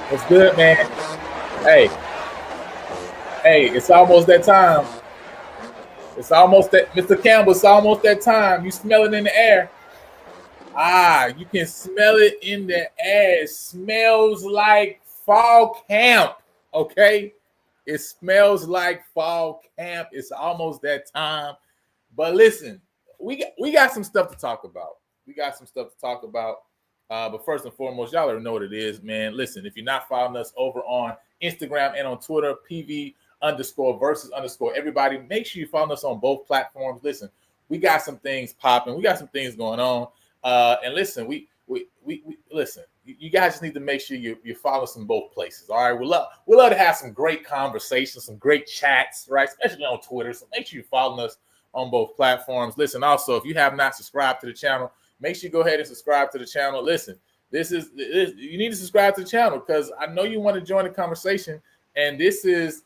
What's good, man? Hey, it's almost that time. It's almost that, Mr. Campbell. It's almost that time. You smell it in the air. You can smell it in the air. It smells like fall camp. Okay, it smells like fall camp. It's almost that time. But listen, we got some stuff to talk about. But first and foremost, y'all already know what it is, man. Listen, if you're not following us over on Instagram and on Twitter, PV_versus_ everybody, make sure you follow us on both platforms. Listen, we got some things popping. We got some things going on. And listen, we listen. You guys just need to make sure you follow us in both places. All right, we love to have some great conversations, some great chats, right? Especially on Twitter. So make sure you follow us on both platforms. Listen, also, if you have not subscribed to the channel, make sure you go ahead and subscribe to the channel. Listen, you need to subscribe to the channel because I know you want to join the conversation, and this is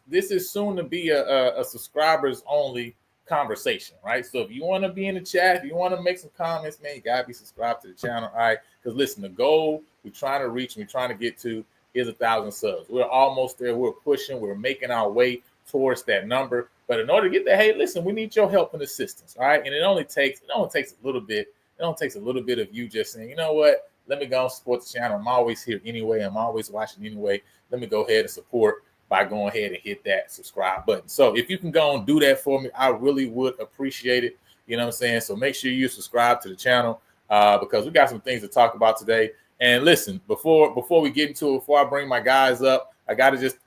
soon to be a subscribers only conversation, right? So if you want to be in the chat, if you want to make some comments, man, you gotta be subscribed to the channel, all right? Because listen, the goal we're trying to reach, we're trying to get to is 1,000 subs. We're almost there. We're pushing. We're making our way towards that number. But in order to get there, hey, listen, we need your help and assistance, all right? And it only takes a little bit. It only takes a little bit of you just saying, you know what? Let me go and support the channel. I'm always here anyway. I'm always watching anyway. Let me go ahead and support by going ahead and hit that subscribe button. So if you can go and do that for me, I really would appreciate it. You know what I'm saying? So make sure you subscribe to the channel because we got some things to talk about today. And listen, before we get into it, before I bring my guys up, I gotta just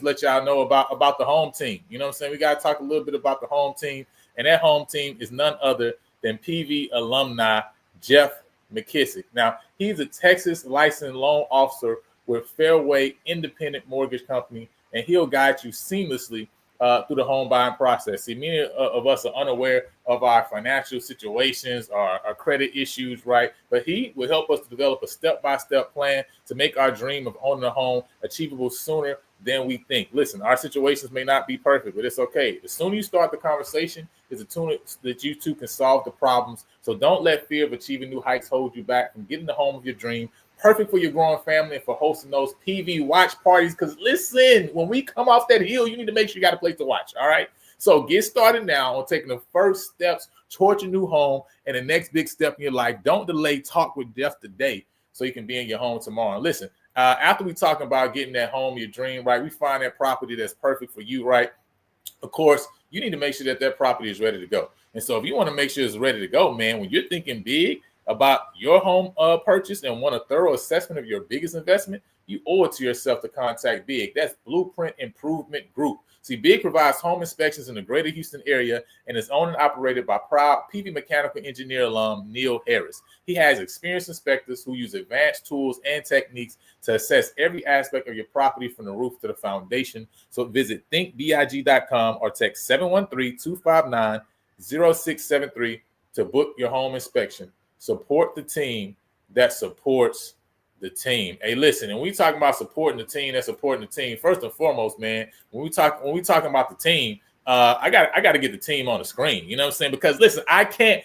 let y'all know about the home team. You know what I'm saying? We gotta talk a little bit about the home team, and that home team is none other than PV alumni Jeff McKissick. Now, he's a Texas licensed loan officer with Fairway Independent Mortgage Company, and he'll guide you seamlessly through the home buying process. See, many of us are unaware of our financial situations, our credit issues, right? But he will help us to develop a step-by-step plan to make our dream of owning a home achievable sooner than we think. Listen, our situations may not be perfect, but it's okay. The sooner you start the conversation, is the sooner that you two can solve the problems. So don't let fear of achieving new heights hold you back from getting the home of your dream. Perfect for your growing family and for hosting those PV watch parties. Because listen, when we come off that hill, you need to make sure you got a place to watch. All right. So get started now on taking the first steps towards your new home and the next big step in your life. Don't delay. Talk with Jeff today so you can be in your home tomorrow. Listen, after we talk about getting that home, your dream, right? We find that property that's perfect for you, right? Of course, you need to make sure that property is ready to go. And so if you want to make sure it's ready to go, man, when you're thinking big about your home purchase and want a thorough assessment of your biggest investment, you owe it to yourself to contact Big. That's Blueprint Improvement Group. See, Big provides home inspections in the greater Houston area and is owned and operated by proud PV mechanical engineer alum Neil Harris. He has experienced inspectors who use advanced tools and techniques to assess every aspect of your property from the roof to the foundation. So visit thinkbig.com or text 713-259-0673 to book your home inspection. Support the team that supports the team. Hey, listen, and we talking about supporting the team that's supporting the team. First and foremost, man, when we talking about the team, I got to get the team on the screen. You know what I'm saying? Because listen, I can't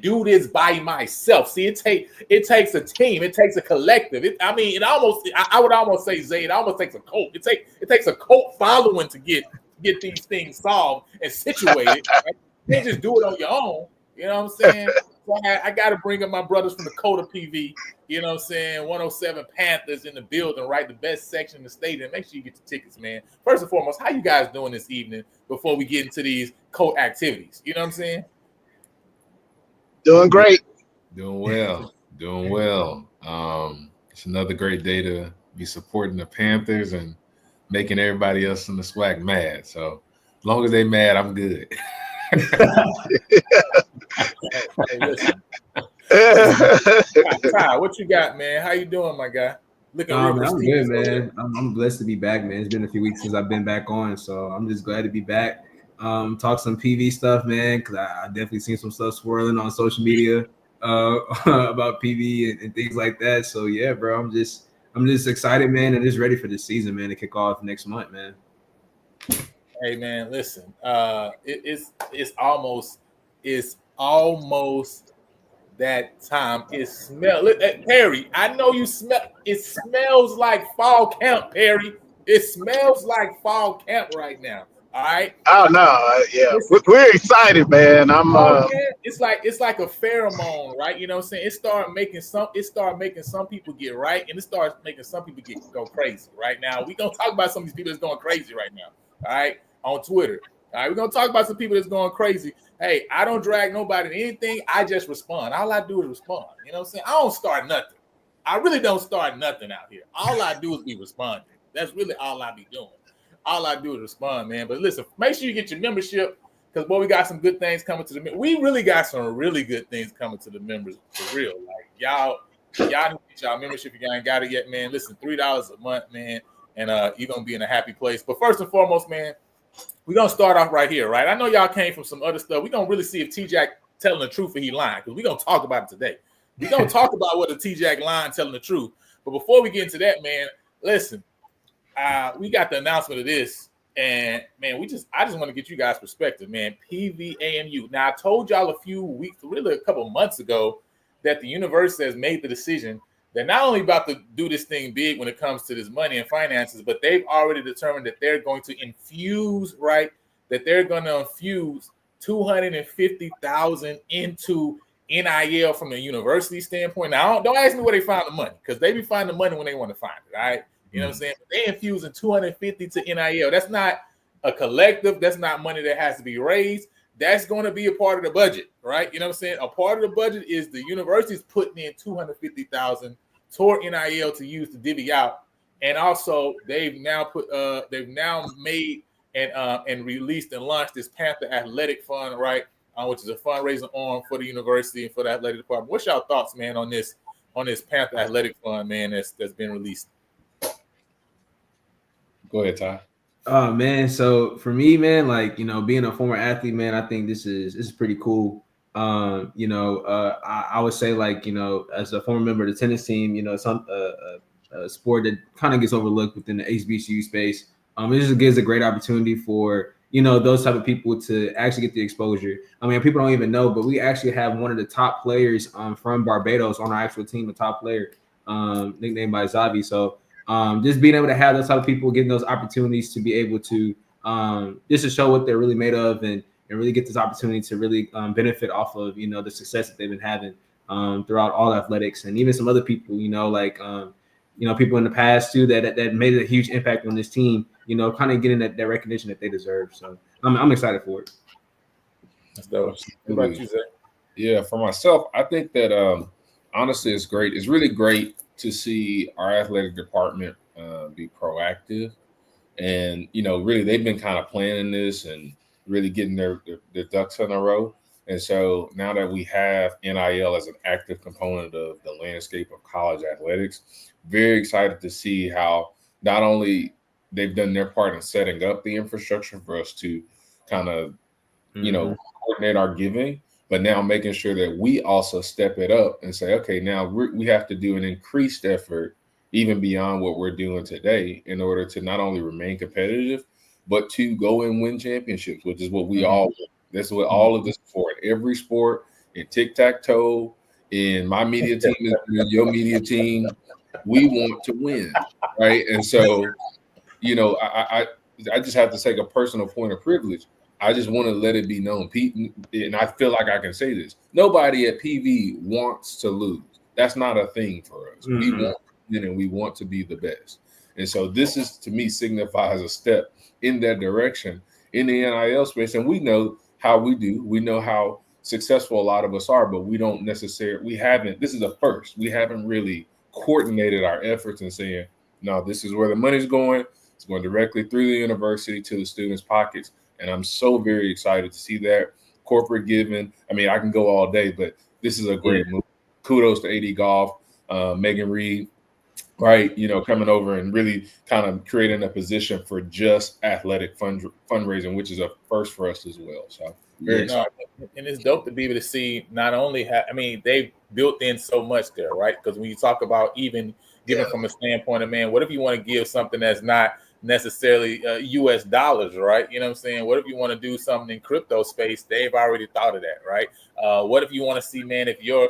do this by myself. See, it takes a team. It takes a collective. I would almost say, Zay, it almost takes a cult. It takes a cult following to get these things solved and situated. Right? You can't just do it on your own. You know what I'm saying? So I got to bring up my brothers from the Coda PV. You know what I'm saying? 107 Panthers in the building, right? The best section in the state. And make sure you get the tickets, man. First and foremost, how you guys doing this evening before we get into these coat activities? You know what I'm saying? Doing great. Doing well. It's another great day to be supporting the Panthers and making everybody else in the SWAC mad. So as long as they mad, I'm good. Hey, listen. Ty, what you got, man? How you doing, my guy? Looking real Man, I'm good, prestigious. man. I'm blessed to be back, man. It's been a few weeks since I've been back on, so I'm just glad to be back. Talk some PV stuff, man, because I definitely seen some stuff swirling on social media about PV and things like that. So yeah, bro, I'm just excited, man, and just ready for this season, man, to kick off next month, man. Hey, man, listen. It's almost that time. It smells. Perry, I know you smell. It smells like fall camp, Perry. It smells like fall camp right now. All right. Oh no, yeah, we're excited, man. It's like a pheromone, right? You know what I'm saying? It started making some people get right, and it starts making some people go crazy. Right now, we gonna talk about some of these people that's going crazy right now. All right, on Twitter. All right, we're gonna talk about some people that's going crazy. Hey, I don't drag nobody to anything. I just respond. All I do is respond. You know what I'm saying? I don't start nothing. I really don't start nothing out here. All I do is be responding. That's really all I be doing. All I do is respond, man. But listen, make sure you get your membership because, boy, we got some good things coming to the members. We really got some really good things coming to the members for real. Like, y'all need to get y'all membership if you ain't got it yet, man. Listen, $3 a month, man, and you're going to be in a happy place. But first and foremost, man, we're going to start off right here, right? I know y'all came from some other stuff. We're going to really see if T-Jack telling the truth or he lying because we're going to talk about it today. We're going to talk about what the T-Jack lying telling the truth. But before we get into that, man, listen, we got the announcement of this, and man, I just want to get you guys' perspective, man. PVAMU. Now, I told y'all a few weeks, really a couple months ago, that the university has made the decision. They're not only about to do this thing big when it comes to this money and finances, but they've already determined that they're going to infuse, right? That they're going to infuse $250,000 into NIL from the university standpoint. Now, don't ask me where they find the money because they be finding the money when they want to find it, all right? You know what I'm saying? They infusing 250 to NIL. That's not a collective. That's not money that has to be raised. That's going to be a part of the budget, right? You know what I'm saying? A part of the budget is the university's putting in 250,000 toward NIL to use to divvy out, and also they've now made and released and launched this Panther Athletic Fund, right? Which is a fundraising arm for the university and for the athletic department. What's y'all thoughts, man, on this Panther Athletic Fund, man, that's been released? Go ahead, Ty. Oh man, so for me, man, like being a former athlete, man, I think this is pretty cool. I would say like as a former member of the tennis team, some a sport that kind of gets overlooked within the HBCU space. It just gives a great opportunity for those type of people to actually get the exposure. I mean, people don't even know, but we actually have one of the top players from Barbados on our actual team, a top player nicknamed by Zavi. So. Just being able to have those type of people getting those opportunities to be able to just to show what they're really made of and really get this opportunity to really benefit off of the success that they've been having throughout all athletics and even some other people people in the past too that made a huge impact on this team kind of getting that recognition that they deserve. So I'm excited for it. That's dope. What about you, Zach? Yeah, for myself, I think that honestly it's great. It's really great to see our athletic department be proactive, and really they've been kind of planning this and really getting their ducks in a row. And so now that we have NIL as an active component of the landscape of college athletics, very excited to see how not only they've done their part in setting up the infrastructure for us to kind of coordinate our giving, but now making sure that we also step it up and say, okay, now we have to do an increased effort even beyond what we're doing today in order to not only remain competitive, but to go and win championships, which is what we all want. That's what all of this is for. In every sport, in tic-tac-toe, in my media team, in your media team, we want to win, right? And so, I just have to take a personal point of privilege. I just want to let it be known, Pete, and I feel like I can say this. Nobody at PV wants to lose. That's not a thing for us. We want to win and we want to be the best. And so this is, to me, signifies a step in that direction in the NIL space. And we know how we do. We know how successful a lot of us are, but this is a first. We haven't really coordinated our efforts and saying, no, this is where the money's going. It's going directly through the university to the students' pockets. And I'm so very excited to see that. corporate giving. I mean, I can go all day, but this is a great move. Kudos to AD Golf, Megan Reed, right? You know, coming over and really kind of creating a position for just athletic fundraising, which is a first for us as well. So very excited. And it's dope to be able to see not only they've built in so much there, right? Because when you talk about even giving from a standpoint of, man, what if you want to give something that's not necessarily US dollars, right? You know what I'm saying? What if you want to do something in crypto space? They've already thought of that, right? What if you want to see, man, if your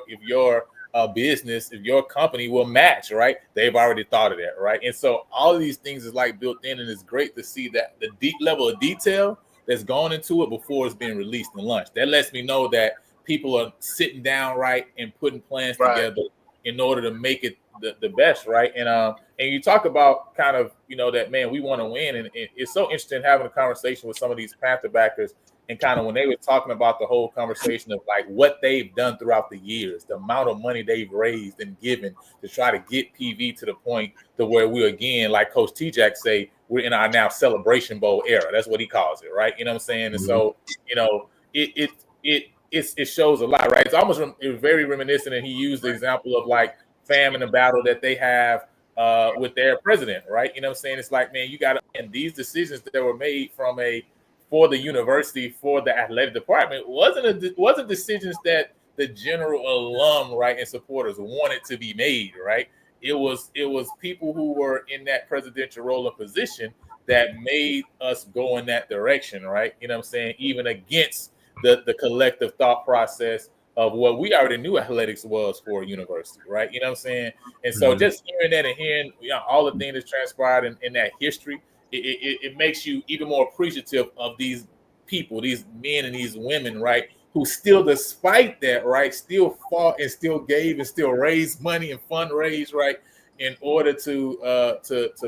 business, if your company will match, right? They've already thought of that, right? And so all of these things is like built in, and it's great to see that the deep level of detail that's gone into it before it's being released in lunch. That lets me know that people are sitting down, right, and putting plans together in order to make it the best, right? And you talk about kind of, you know, that, man, we want to win, and it's so interesting having a conversation with some of these Panther backers, and kind of when they were talking about the whole conversation of like what they've done throughout the years, the amount of money they've raised and given to try to get PV to the point to where we again, like Coach T-Jack say, we're in our now Celebration Bowl era. That's what he calls it, right? You know what I'm saying? And so, you know, it shows a lot, right? It's almost very reminiscent, and he used the example of like fam in the battle that they have with their president, right? You know what I'm saying? It's like, man, you got to, and these decisions that were made for the university, for the athletic department, wasn't decisions that the general alum, right, and supporters wanted to be made, right? It was people who were in that presidential role and position that made us go in that direction, right? You know what I'm saying? Even against the collective thought process of what we already knew athletics was for a university, right? You know what I'm saying? And so just hearing that and hearing, you know, all the things that's transpired in that history, it makes you even more appreciative of these people, these men and these women, right, who still, despite that, right, still fought and still gave and still raised money and fundraise, right, in order to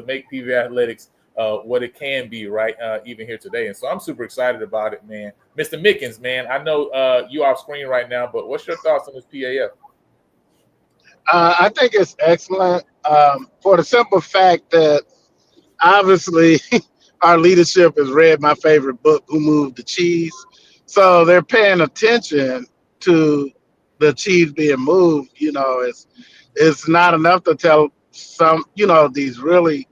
make PV athletics what it can be, right, even here today. And so I'm super excited about it, man. Mr. Mickens, man, I know you off screen right now, but what's your thoughts on this PAF? I think it's excellent for the simple fact that obviously our leadership has read my favorite book, Who Moved the Cheese? So they're paying attention to the cheese being moved. You know, it's not enough to tell some, you know, these really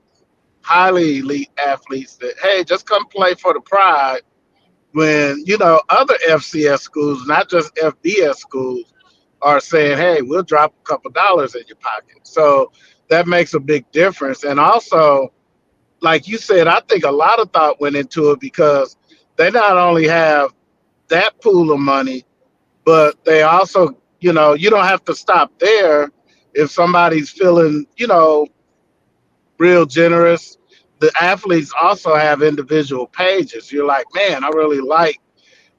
highly elite athletes that, hey, just come play for the pride, when, you know, other FCS schools, not just FBS schools, are saying, hey, we'll drop a couple dollars in your pocket. So that makes a big difference. And also, like you said, I think a lot of thought went into it, because they not only have that pool of money, but they also, you know, you don't have to stop there. If somebody's feeling, you know, real generous, the athletes also have individual pages. You're like, man, I really like,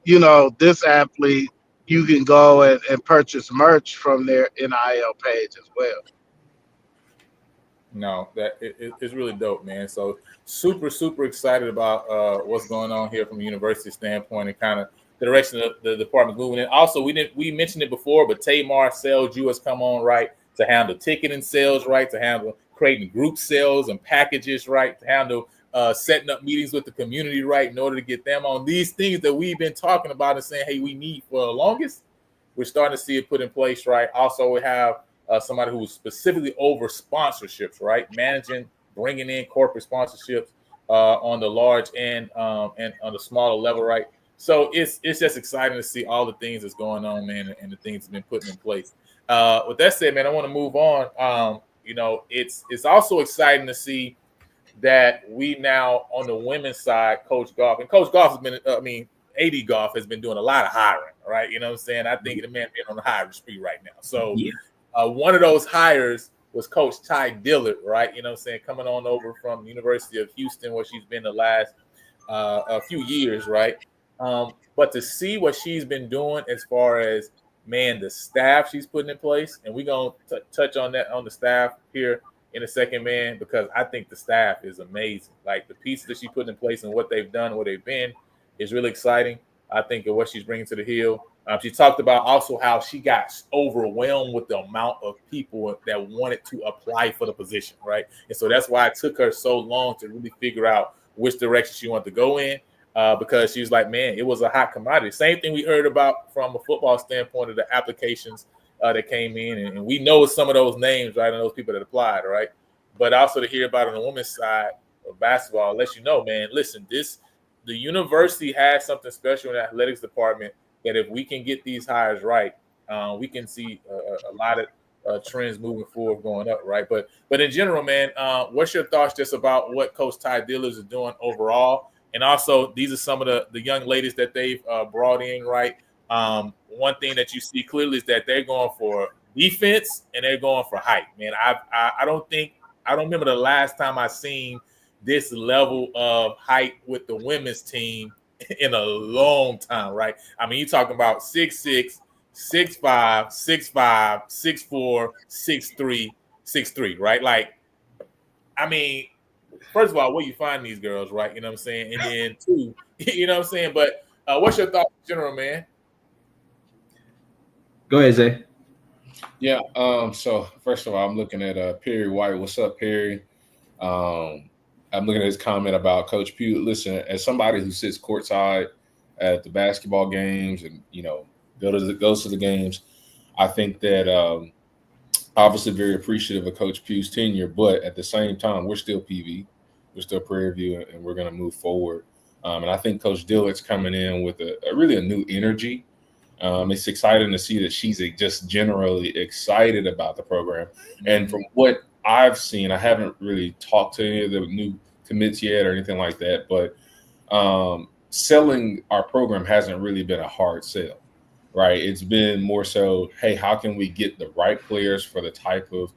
you know, this athlete. You can go and purchase merch from their NIL page as well. No, that it's really dope, man. So super excited about what's going on here from a university standpoint, and kind of the direction of the department's moving in. Also, we mentioned it before, but Tamar Sales has come on, right, to handle ticketing sales, right, to handle creating group sales and packages, right, to handle setting up meetings with the community, right, in order to get them on these things that we've been talking about and saying, hey, we need for the longest. We're starting to see it put in place, right. Also, we have somebody who's specifically over sponsorships, right, managing, bringing in corporate sponsorships on the large and on the smaller level, right. So it's just exciting to see all the things that's going on, man, and the things that's been put in place. With that said, man, I want to move on. You know, it's also exciting to see that we now on the women's side, Coach Goff has been, AD Goff has been doing a lot of hiring, right? You know what I'm saying? I think the man being on the hiring spree right now. So one of those hires was Coach Ty Dillard, right? You know what I'm saying? Coming on over from the University of Houston, where she's been the last a few years, right? But to see what she's been doing as far as, man, the staff she's putting in place, and we're going to touch on that on the staff here in a second, man, because I think the staff is amazing. Like the pieces that she put in place and what they've done, where they've been, is really exciting. I think of what she's bringing to the Hill. She talked about also how she got overwhelmed with the amount of people that wanted to apply for the position, right? And so that's why it took her so long to really figure out which direction she wanted to go in. because she was like, man, it was a hot commodity. Same thing we heard about from a football standpoint of the applications that came in, and we know some of those names, right, and those people that applied, right? But also to hear about on the women's side of basketball lets you know, man, listen, the university has something special in the athletics department that if we can get these hires right, we can see a lot of trends moving forward going up, right? But in general, man, what's your thoughts just about what Coach Ty Dillers is doing overall? And also, these are some of the young ladies that they've brought in, right? One thing that you see clearly is that they're going for defense and they're going for height, man. I don't remember the last time I seen this level of height with the women's team in a long time, right? I mean, you're talking about 6'6", 6'5", 6'5", 6'4", 6'3", 6'3", right? Like, I mean, first of all, where you find these girls, right? You know what I'm saying? And then two, you know what I'm saying? But what's your thoughts in general, man? Go ahead, Zay. Yeah. So first of all, I'm looking at Perry White. What's up, Perry? I'm looking at his comment about Coach Pugh. Listen, as somebody who sits courtside at the basketball games and goes to the games, I think that obviously very appreciative of Coach Pugh's tenure, but at the same time, we're still PV, we're still Prairie View, and we're going to move forward. And I think Coach Dillard's coming in with a really new energy. It's exciting to see that she's just generally excited about the program. And from what I've seen, I haven't really talked to any of the new commits yet or anything like that, but selling our program hasn't really been a hard sell, right? It's been more so, hey, how can we get the right players for the type of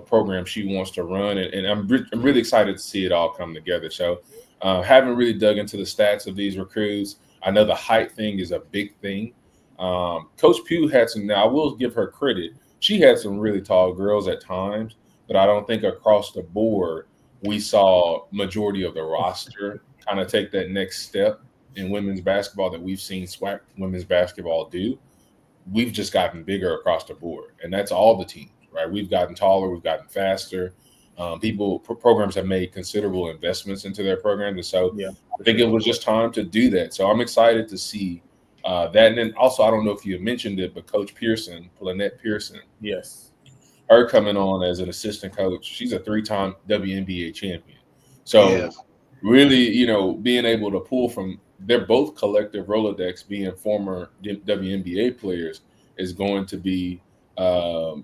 program she wants to run? And I'm really excited to see it all come together. So haven't really dug into the stats of these recruits. I know the height thing is a big thing. Coach Pugh had some. Now I will give her credit. She had some really tall girls at times, but I don't think across the board we saw majority of the roster kind of take that next step in women's basketball that we've seen SWAC women's basketball do. We've just gotten bigger across the board, and that's all the teams, right? We've gotten taller, we've gotten faster. Programs have made considerable investments into their programs, and so I think it was just time to do that. So I'm excited to see that. And then also, I don't know if you mentioned it, but Coach Pearson, Lynette Pearson, yes, her coming on as an assistant coach. She's a 3-time WNBA champion. So really, being able to pull from, they're both collective Rolodex, being former WNBA players, is going to be vital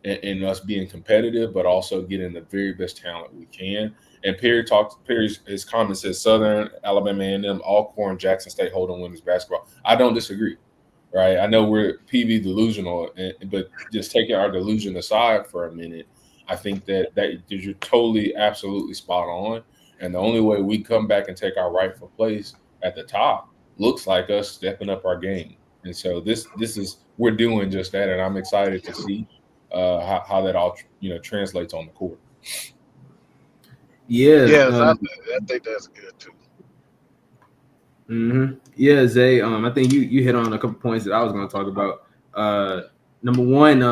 in us being competitive, but also getting the very best talent we can. And his comment says Southern, Alabama A&M, Alcorn, Jackson State hold on women's basketball. I don't disagree, right? I know we're PV delusional, but just taking our delusion aside for a minute, I think that you're totally, absolutely spot on. And the only way we come back and take our rightful place at the top looks like us stepping up our game. And so this is, we're doing just that, and I'm excited to see how that all translates on the court. I think that's good too. Mm-hmm. Yeah, Zay. I think you hit on a couple points that I was going to talk about. Number one,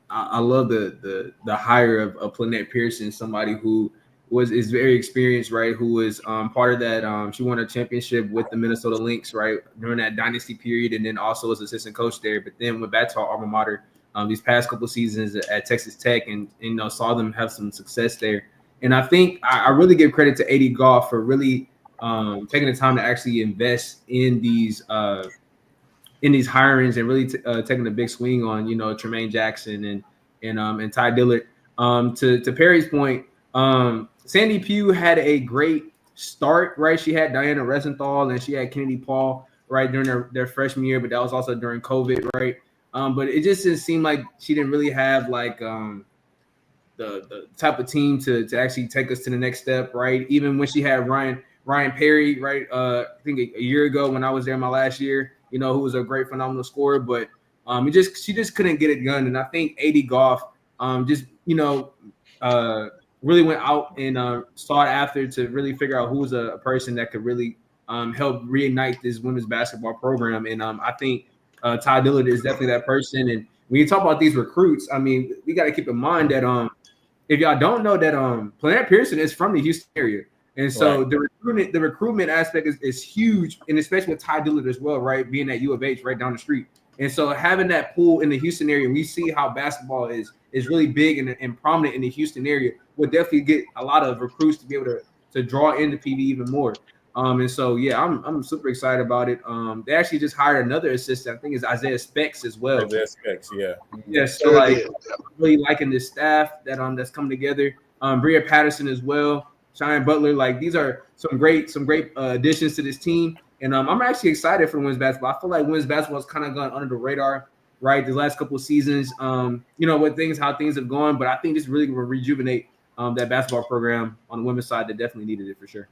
I love the hire of Lynette Pearson, somebody who is very experienced, right? Who was part of that. She won a championship with the Minnesota Lynx, right, during that dynasty period, and then also as assistant coach there. But then went back to our alma mater these past couple seasons at Texas Tech, and saw them have some success there. And I think I really give credit to AD Goff for really taking the time to actually invest in these hirings and really taking a big swing on Tremaine Jackson and Ty Dillard. To Perry's point, Sandy Pugh had a great start, right? She had Diana Resenthal and she had Kennedy Paul, right, during their freshman year, but that was also during COVID, right? But it just didn't seem like she didn't really have like the type of team to actually take us to the next step, right? Even when she had Ryan Perry, right? I think a year ago when I was there my last year, who was a great, phenomenal scorer, but she just couldn't get it done. And I think AD Goff really went out and sought after to really figure out who was a person that could really help reignite this women's basketball program. And I think Ty Dillard is definitely that person. And when you talk about these recruits, I mean, we got to keep in mind that if y'all don't know that Lynette Pearson is from the Houston area. And so Right. the recruitment aspect is huge, and especially with Ty Dillard as well, right? Being at U of H right down the street. And so having that pool in the Houston area, we see how basketball is really big and prominent in the Houston area, would definitely get a lot of recruits to be able to draw into PV even more. And so yeah, I'm super excited about it. They actually just hired another assistant. I think it's Isaiah Specs as well. Isaiah Specs, yeah. Yeah, so Sure like did. really liking this staff that's coming together. Bria Patterson as well, Cheyenne Butler. Like these are some great additions to this team. And I'm actually excited for women's basketball. I feel like women's basketball has kind of gone under the radar, right? The last couple of seasons, how things have gone. But I think this really will rejuvenate that basketball program on the women's side that definitely needed it for sure.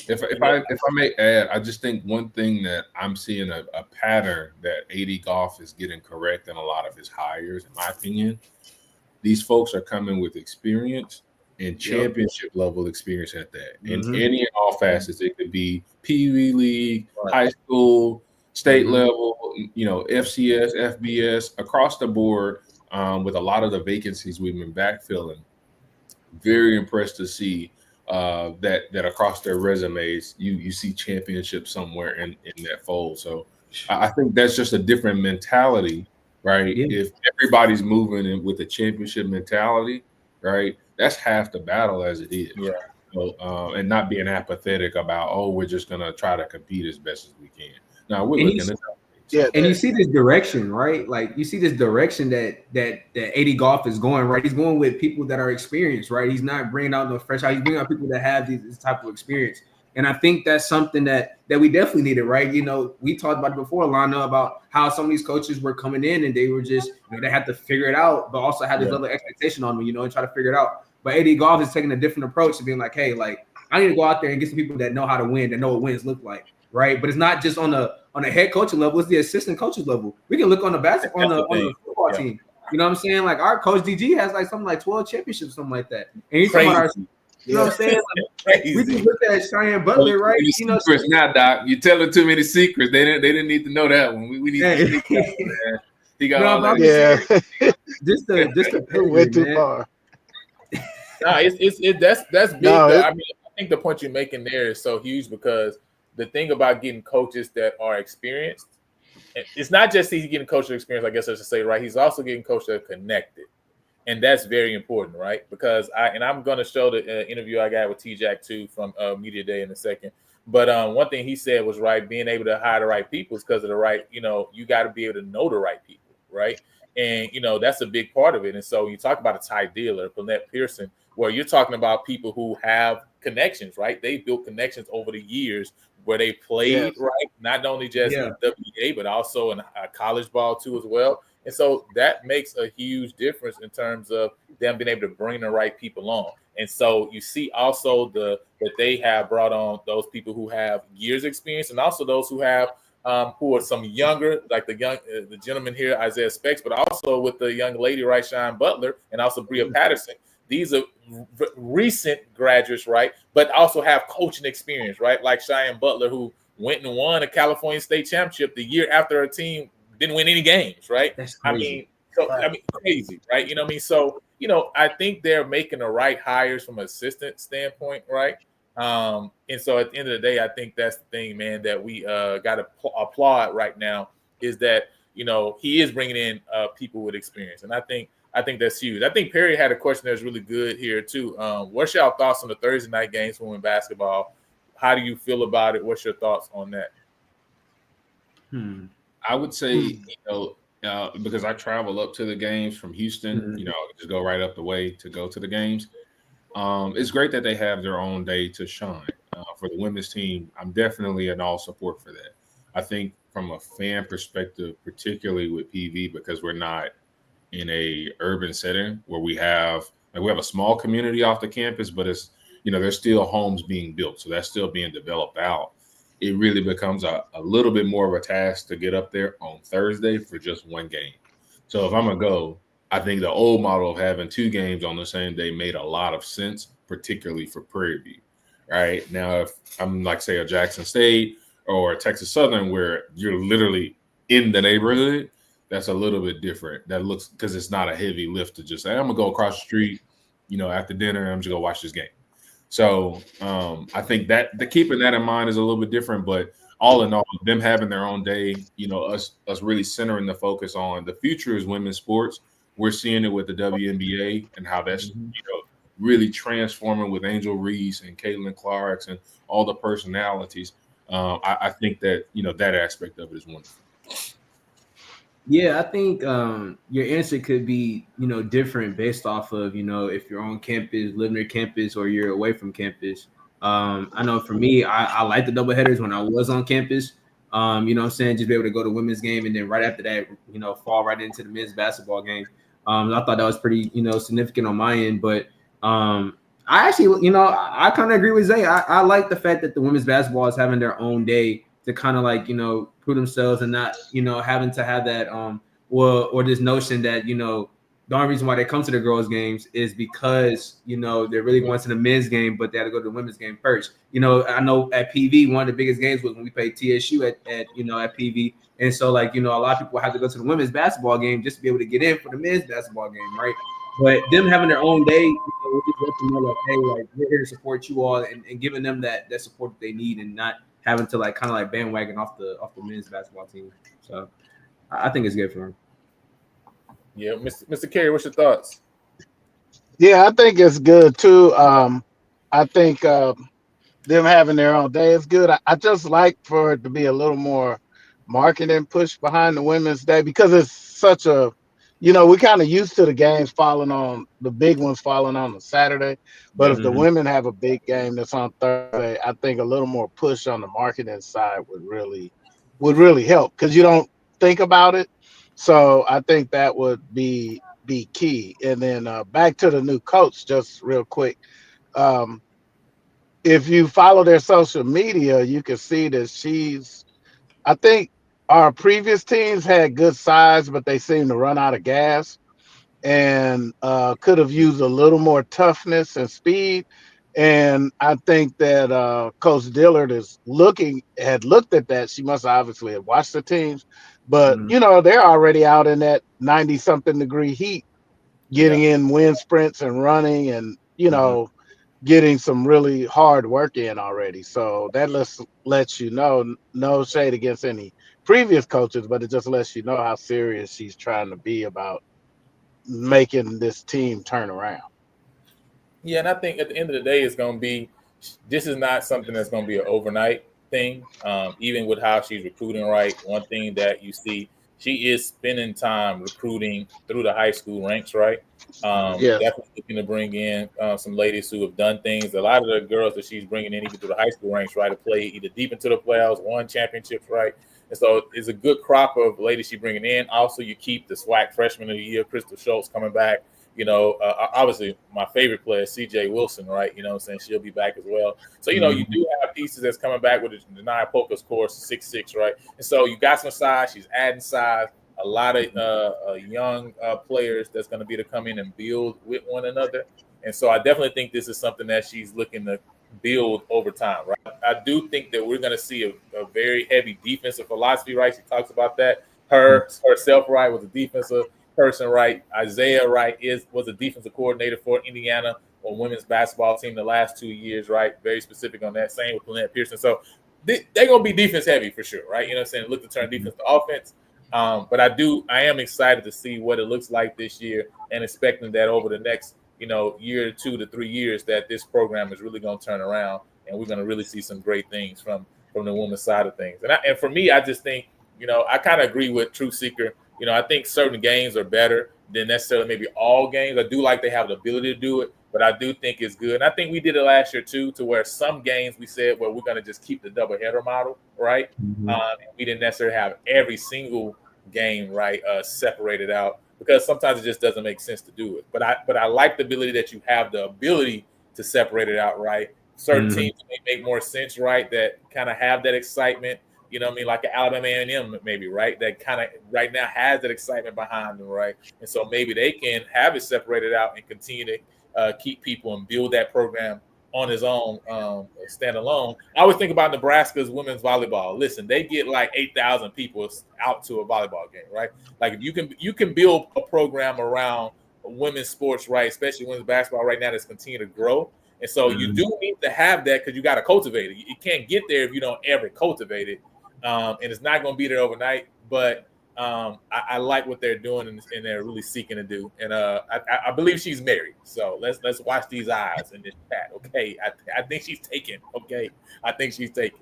If I may add, I just think one thing that I'm seeing a pattern that AD Goff is getting correct in a lot of his hires, in my opinion. These folks are coming with experience and championship level experience at that. In any and all facets, it could be PV League, high school, state level, FCS, FBS, across the board. With a lot of the vacancies we've been backfilling, very impressed to see that across their resumes, you see championship somewhere in that fold. So I think that's just a different mentality, right? Yeah. If everybody's moving in with a championship mentality, right, that's half the battle as it is. Yeah. So, and not being apathetic about, we're just gonna try to compete as best as we can. Now we're looking at and you see this direction, right? Like you see this direction that AD Goff is going, right? He's going with people that are experienced, right? He's not bringing out no fresh out. He's bringing out people that have this type of experience. And I think that's something that we definitely needed, right? We talked about it before, Lana, about how some of these coaches were coming in and they were just, they had to figure it out, but also had this level of expectation on them, and try to figure it out. But AD Goff is taking a different approach to being like, hey, like I need to go out there and get some people that know how to win, that know what wins look like, right? But it's not just on a head coaching level, it's the assistant coaches level. We can look on the basketball on the football team. You know what I'm saying? Like our coach DG has like something like 12 championships, something like that. And he's talking about our, you know what I'm saying? Like, we just looked at Cheyenne Butler, right? Secrets now, Doc. You're telling too many secrets. They didn't need to know that one. We need to speak that one, man. He got all that. Yeah. Just the went too far. No, that's big. No, I mean, I think the point you're making there is so huge because the thing about getting coaches that are experienced, it's not just he's getting coaches experience, I guess I should say, right? He's also getting coaches that are connected. And that's very important, right? Because I'm going to show the interview I got with T-Jack too from Media Day in a second. But one thing he said was right, being able to hire the right people is because of the right, you got to be able to know the right people, right? And, that's a big part of it. And so you talk about a Ty Dillard, Lynette Pearson, where you're talking about people who have connections, right? They built connections over the years where they played, right? Not only just in WA, but also in college ball too as well. And so that makes a huge difference in terms of them being able to bring the right people on. And so you see also that they have brought on those people who have years experience and also those who have who are some younger, like the gentleman here, Isaiah Specs, but also with the young lady, right, Cheyenne Butler, and also Bria Patterson. These are recent graduates, right, but also have coaching experience, right, like Cheyenne Butler, who went and won a California State Championship the year after her team didn't win any games, right? That's crazy. Crazy, right? You know what I mean? So, I think they're making the right hires from an assistant standpoint, right? And so at the end of the day, I think that's the thing, man, that we got to applaud right now is that, he is bringing in people with experience. And I think that's huge. I think Perry had a question that's really good here too. What's your thoughts on the Thursday night games for women's basketball? How do you feel about it? What's your thoughts on that? I would say, because I travel up to the games from Houston, just go right up the way to go to the games. It's great that they have their own day to shine. For the women's team, I'm definitely in all support for that. I think from a fan perspective, particularly with PV, because we're not in a urban setting where we have a small community off the campus, but it's, there's still homes being built. So that's still being developed out. It really becomes a little bit more of a task to get up there on Thursday for just one game. So if I'm going to go, I think the old model of having two games on the same day made a lot of sense, particularly for Prairie View, right? Now, if I'm like, say, a Jackson State or a Texas Southern where you're literally in the neighborhood, that's a little bit different. That looks, because it's not a heavy lift to just say, I'm going to go across the street, after dinner, I'm just going to watch this game. So I think that keeping that in mind is a little bit different, but all in all, them having their own day, us really centering the focus on the future is women's sports. We're seeing it with the WNBA and how that's really transforming with Angel Reese and Caitlin Clarks and all the personalities. I think that that aspect of it is wonderful. Yeah, I think your answer could be, different based off of, if you're on campus, living near campus, or you're away from campus. I know for me, I like the double headers when I was on campus. You know what I'm saying? Just be able to go to women's game and then right after that, fall right into the men's basketball game. I thought that was pretty, significant on my end. But I actually, I kind of agree with Zay. I like the fact that the women's basketball is having their own day to kind of like, prove themselves and not, having to have that or this notion that, the only reason why they come to the girls' games is because, they're really going to the men's game, but they had to go to the women's game first. I know at PV, one of the biggest games was when we played TSU at PV. And so, like, a lot of people have to go to the women's basketball game just to be able to get in for the men's basketball game, right? But them having their own day, we'll just let them know, like, hey, like, we're here to support you all and giving them that support that they need and not having to like kind of like bandwagon off the men's basketball team. So I think it's good for him. Yeah, Mr. Carey, what's your thoughts? Yeah, I think it's good too. I think them having their own day is good. I just like for it to be a little more marketing push behind the Women's Day because it's such a, we're kind of used to the games the big ones falling on a Saturday. But if the women have a big game that's on Thursday, I think a little more push on the marketing side would really help because you don't think about it. So I think that would be key. And then back to the new coach, just real quick. If you follow their social media, you can see that I think our previous teams had good size, but they seem to run out of gas and could have used a little more toughness and speed. And I think that Coach Dillard had looked at that. She must obviously have watched the teams, but they're already out in that 90-something degree heat, getting in wind sprints and running, and getting some really hard work in already. So that lets you know, no shade against any previous coaches, but it just lets you know how serious she's trying to be about making this team turn around. Yeah, and I think at the end of the day, this is not something that's going to be an overnight thing. Even with how she's recruiting, right? One thing that you see, she is spending time recruiting through the high school ranks, right? Definitely looking to bring in some ladies who have done things. A lot of the girls that she's bringing in, even through the high school ranks, right, to play either deep into the playoffs, won championships, right? And so it's a good crop of ladies she's bringing in. Also, you keep the SWAC freshman of the year, Crystal Schultz, coming back. Obviously my favorite player, CJ Wilson, right? You know what I'm saying? She'll be back as well. So, you do have pieces that's coming back with the Naya Polka's course, 6'6", right? And so you got some size. She's adding size. A lot of young players that's going to be to come in and build with one another. And so I definitely think this is something that she's looking to build over time, right? I do think that we're going to see a very heavy defensive philosophy, right? She talks about that. Herself, right, was a defensive person, right? Isaiah, right, was a defensive coordinator for Indiana on women's basketball team the last 2 years, right? Very specific on that. Same with Lynette Pearson. So they're going to be defense heavy for sure, right? You know what I'm saying? Look to turn defense to offense. But I am excited to see what it looks like this year and expecting that over the next, year 2 to 3 years that this program is really going to turn around and we're going to really see some great things from the women's side of things. And for me, I just think, I kind of agree with True Seeker. I think certain games are better than necessarily maybe all games. I do like they have the ability to do it, but I do think it's good. And I think we did it last year too, to where some games we said, well, we're going to just keep the doubleheader model, right? We didn't necessarily have every single game, right, separated out because sometimes it just doesn't make sense to do it. But I like the ability that you have the ability to separate it out, right? Certain teams may make more sense, right, that kind of have that excitement. You know what I mean? Like an Alabama A&M maybe, right? That kind of right now has that excitement behind them, right? And so maybe they can have it separated out and continue to keep people and build that program on his own, standalone. I always think about Nebraska's women's volleyball. Listen, they get like 8,000 people out to a volleyball game, right? Like if you can build a program around women's sports, right? Especially women's basketball right now that's continue to grow. And so you do need to have that because you got to cultivate it. You can't get there if you don't ever cultivate it, and it's not going to be there overnight. But I like what they're doing, and they're really seeking to do. And I believe she's married. So let's watch these eyes in this chat. Okay, I think she's taken. Okay, I think she's taken.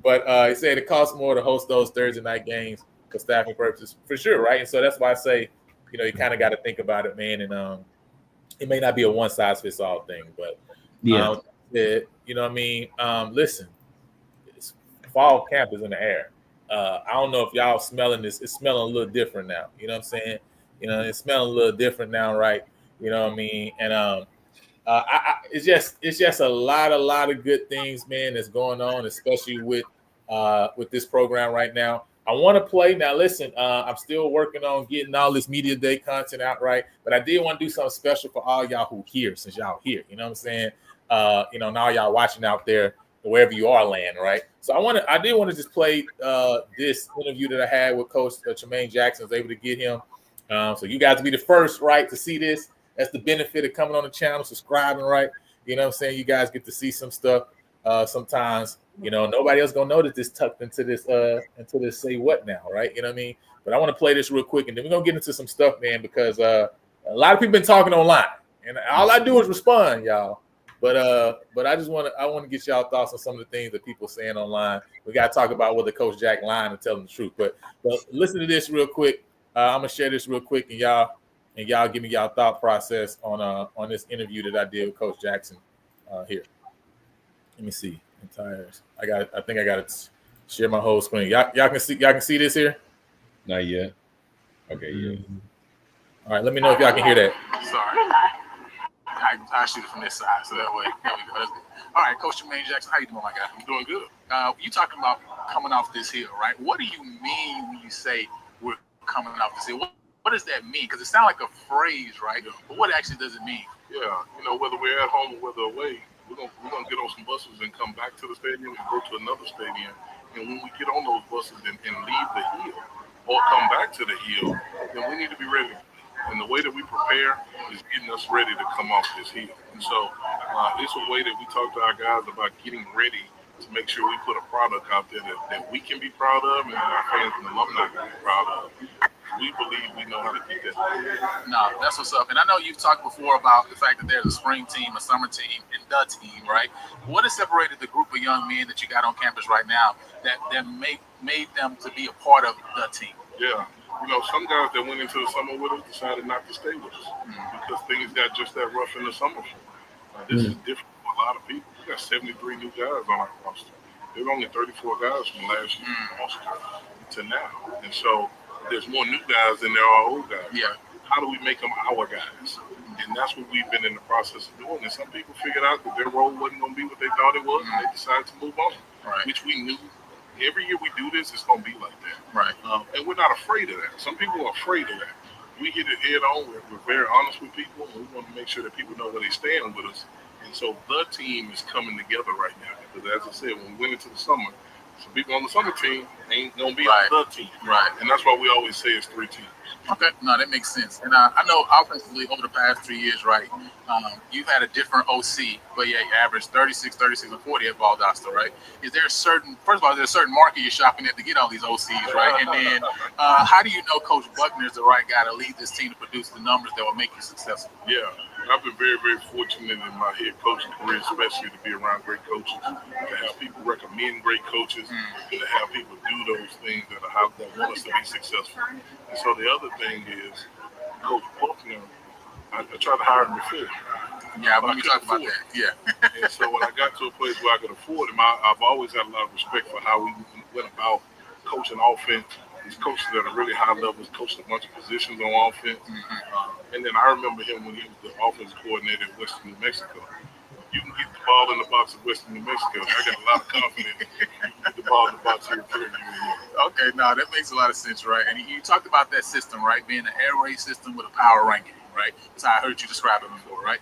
But he said it costs more to host those Thursday night games for staffing purposes, for sure, right? And so that's why I say, you kind of got to think about it, man. And it may not be a one size fits all thing, but you know what I mean. Listen, fall camp is in the air. I don't know if y'all smelling this. It's smelling a little different now. You know what I'm saying? It's smelling a little different now, right? You know what I mean? And it's just a lot of good things, man, that's going on, especially with this program right now. I want to play now. Listen, I'm still working on getting all this media day content out, right? But I did want to do something special for all y'all who here, since y'all here. You know what I'm saying? Now y'all watching out there, wherever you are land, right? So I did want to just play this interview that I had with Coach Tremaine Jackson. I was able to get him. So you guys will be the first, right, to see this. That's the benefit of coming on the channel, subscribing, right? You know what I'm saying? You guys get to see some stuff sometimes. Nobody else gonna know that this tucked into this say what now, right? You know what I mean? But I want to play this real quick, and then we're gonna get into some stuff, man, because a lot of people been talking online, and all I do is respond, y'all. But I want to get y'all thoughts on some of the things that people are saying online. We got to talk about whether Coach Jack lying and telling the truth. But listen to this real quick. I'm gonna share this real quick, and y'all give me y'all thought process on this interview that I did with Coach Jackson here. Let me see. I think I got to share my whole screen. Y'all can see this here? Not yet. Okay, yeah. All right, let me know if y'all can hear that. Sorry. I shoot it from this side, so that way. There we go. That's good. All right, Coach Tremaine Jackson, how you doing, my guy? I'm doing good. You talking about coming off this hill, right? What do you mean when you say we're coming off this hill? What does that mean? Because it sounds like a phrase, right? But what actually does it mean? Yeah, whether we're at home or whether away, we're gonna get on some buses and come back to the stadium and go to another stadium. And when we get on those buses and leave the hill or come back to the hill, then we need to be ready. And the way that we prepare is getting us ready to come off this hill. And so it's a way that we talk to our guys about getting ready to make sure we put a product out there that we can be proud of and that our fans and alumni can be proud of. We believe we know how to do that. No, that's what's up. And I know you've talked before about the fact that there's a spring team, a summer team, and the team, right? What has separated the group of young men that you got on campus right now that made them to be a part of the team? Yeah. Some guys that went into the summer with us decided not to stay with us because things got just that rough in the summer. This is different for a lot of people. We got 73 new guys on our roster. There were only 34 guys from last year to now. And so there's more new guys than there are old guys. Yeah. How do we make them our guys? And that's what we've been in the process of doing. And some people figured out that their role wasn't going to be what they thought it was, and they decided to move on, which we knew. Every year we do this, it's going to be like that. Right. And we're not afraid of that. Some people are afraid of that. We hit it head on. We're very honest with people, and we want to make sure that people know where they stand with us. And so the team is coming together right now. Because as I said, when we went into the summer, some people on the summer team ain't going to be on the team. Right. And that's why we always say it's 3 teams. Okay, no, that makes sense. And I know offensively over the past 3 years, right, you've had a different OC, but yeah, you averaged 36, and 40 at Valdosta, right? First of all, is there a certain market you're shopping at to get all these OCs, right? And then how do you know Coach Buckner is the right guy to lead this team to produce the numbers that will make you successful? Yeah, I've been very, very fortunate in my head coaching career, especially to be around great coaches, to have people recommend great coaches, and to have people do those things that want us to be successful. And so the other thing is, Coach Buckner, I tried to hire him before. Yeah, but we talked about that. Yeah. And so when I got to a place where I could afford him, I've always had a lot of respect for how we went about coaching offense. These coaches at a really high level, coached a bunch of positions on offense. And then I remember him when he was the offensive coordinator at Western New Mexico. You can get the ball in the box of Western New Mexico. I got a lot of confidence. You can get the ball in the box here in Prairie View. Okay, no, that makes a lot of sense, right? And you talked about that system, right? Being an air raid system with a power ranking, right? That's how I heard you describe it before, right?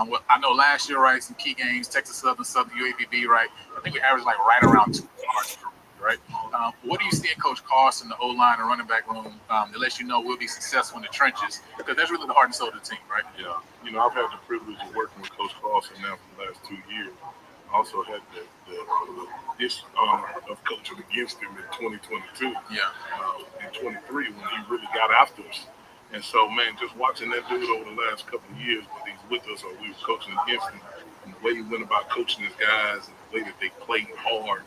Well, I know last year, right, some key games, Texas Southern UAPB, right? I think we averaged like right around 2 yards per right? What do you see in Coach Carson, the O-line and running back room that lets you know we'll be successful in the trenches? Because that's really the heart and soul of the team, right? Yeah. I've had the privilege of working with Coach Carson now for the last 2 years. I also had the dishonor of coaching against him in 2022. Yeah. In 23 when he really got after us. And so, man, just watching that dude over the last couple of years, whether he's with us or we were coaching against him, and the way he went about coaching his guys and the way that they played hard,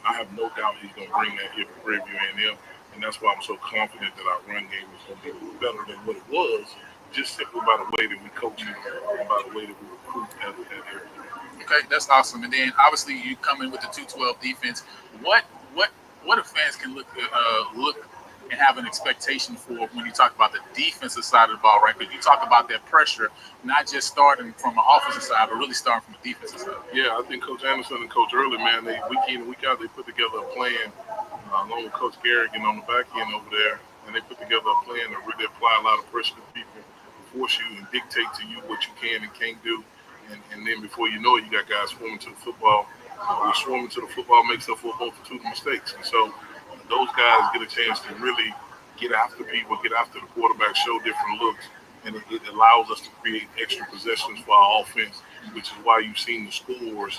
I have no doubt he's going to bring that here to Prairie View A&M. And that's why I'm so confident that our run game is going to be a little better than what it was, just simply by the way that we coach it and by the way that we recruit at area. Okay, that's awesome. And then obviously you come in with the 212 defense. What if fans can look and have an expectation for when you talk about the defensive side of the ball, right? Because you talk about that pressure, not just starting from an offensive side, but really starting from the defensive side. Yeah, I think Coach Anderson and Coach Early, man, they week in and week out, they put together a plan along with Coach Garrigan on the back end over there, and they put together a plan to really apply a lot of pressure to people, force you and dictate to you what you can and can't do. And then before you know it, you got guys swarming to the football. We're swarming to the football makes up for a multitude of mistakes. And so those guys get a chance to really get after people, get after the quarterback, show different looks. And it allows us to create extra possessions for our offense, which is why you've seen the scores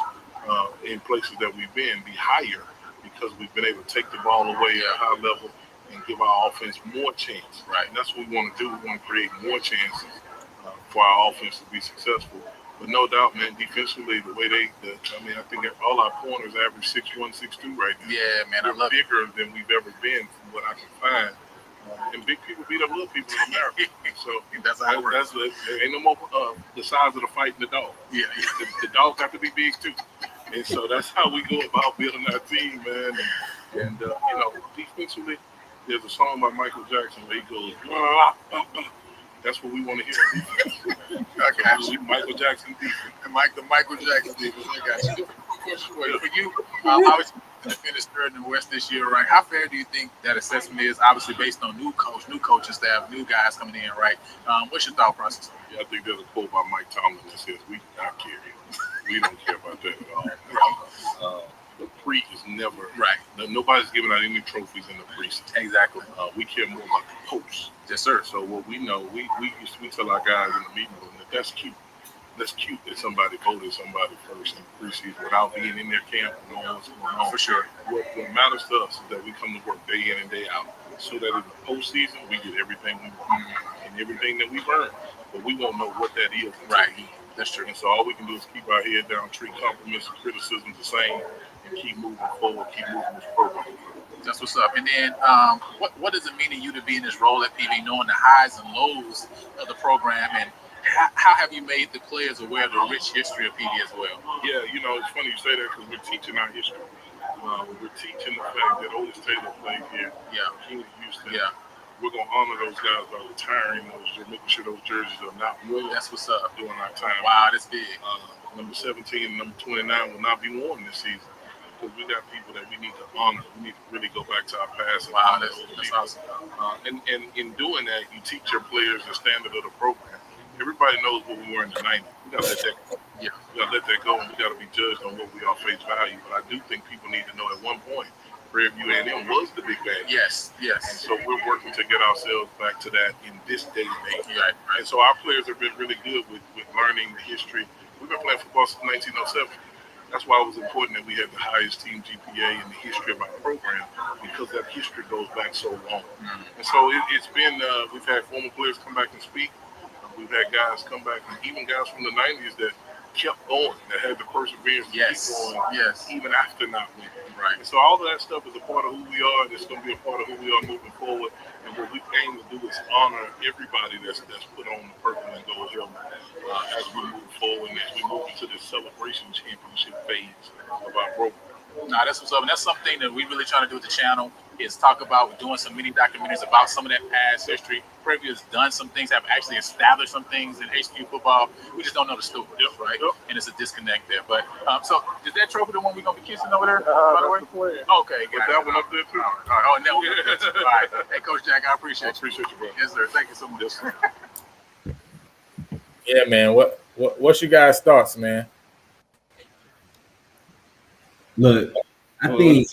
in places that we've been be higher, because we've been able to take the ball away at a high level and give our offense more chance. Right? And that's what we want to do. We want to create more chances for our offense to be successful. But no doubt, man, defensively, the way I think all our corners average 6'1", 6'2" right now. Yeah, man, I love bigger than we've ever been from what I can find. And big people beat up little people in America. So that's how it works. Ain't no more the size of the fight in the dog. Yeah. The dogs have to be big too. And so that's how we go about building our team, man. And defensively, there's a song by Michael Jackson where he goes, blah, blah, blah. That's what we want to hear. Okay. Michael Jackson defense. The Michael Jackson defense. I got you. For you, obviously, to finish third in the West this year, right? How fair do you think that assessment is? Obviously, based on new coaching staff, new guys coming in, right? What's your thought process? Yeah, I think there's a quote by Mike Tomlin that says, "We do not care. We don't care about that at all." The pre is never right. Nobody's giving out any trophies in the preseason. Exactly. We care more about the post. Yes, sir. So what we know, we tell our guys in the meeting room that that's cute. That's cute that somebody voted somebody first in the preseason without being in their camp and knowing what's going on. For sure. What matters to us is that we come to work day in and day out, so that in the postseason we get everything we want and everything that we've earned. But we won't know what that is. Right. That's true. And so all we can do is keep our head down, treat compliments and criticisms the same, and keep moving forward, keep moving this program. That's what's up. And then what does it mean to you to be in this role at PV, knowing the highs and lows of the program, and how have you made the players aware of the rich history of PV as well? Yeah, it's funny you say that because we're teaching our history. We're teaching the fact that Otis Taylor played here. Yeah. King of Houston. Yeah. We're going to honor those guys by retiring those, making sure those jerseys are not worn. That's what's up. During our time. Wow, that's big. Number 17 and number 29 will not be worn this season, because we got people that we need to honor. We need to really go back to our past. Wow, that's awesome. And in doing that, you teach your players the standard of the program. Everybody knows what we were in the 90s. We got to let that go. Yeah. We got to let that go, and we got to be judged on what we are face value. But I do think people need to know at one point, Prairie View A&M was the big bad. Yes. And so we're working to get ourselves back to that in this day and age. Right. And so our players have been really good with learning the history. We've been playing football since 1907. That's why it was important that we had the highest team GPA in the history of our program, because that history goes back so long. And so it's been, we've had former players come back and speak. We've had guys come back, and even guys from the 90s that kept going, that had the perseverance to keep going, even after not winning. Right. And so all of that stuff is a part of who we are, and it's going to be a part of who we are moving forward. And what we aim to do is honor everybody that's put on the purple and gold helmet as we move forward, and as we move into the celebration championship phase of our program. Nah, that's what's up. And that's something that we really trying to do with the channel, is talk about, we're doing some mini documentaries about some of that past history. Prairie View has done some things, have actually established some things in HQ football. We just don't know the story, right? Yep. And it's a disconnect there. But so is that trophy the one we're gonna be kissing over there? By the way? Okay, Put that one up there too. All right. Oh, and that one. All right. Hey, Coach Jack, I appreciate you. Appreciate you, bro. Yes, sir. Thank you so much. Yeah, man. What's your guys' thoughts, man? Look, I think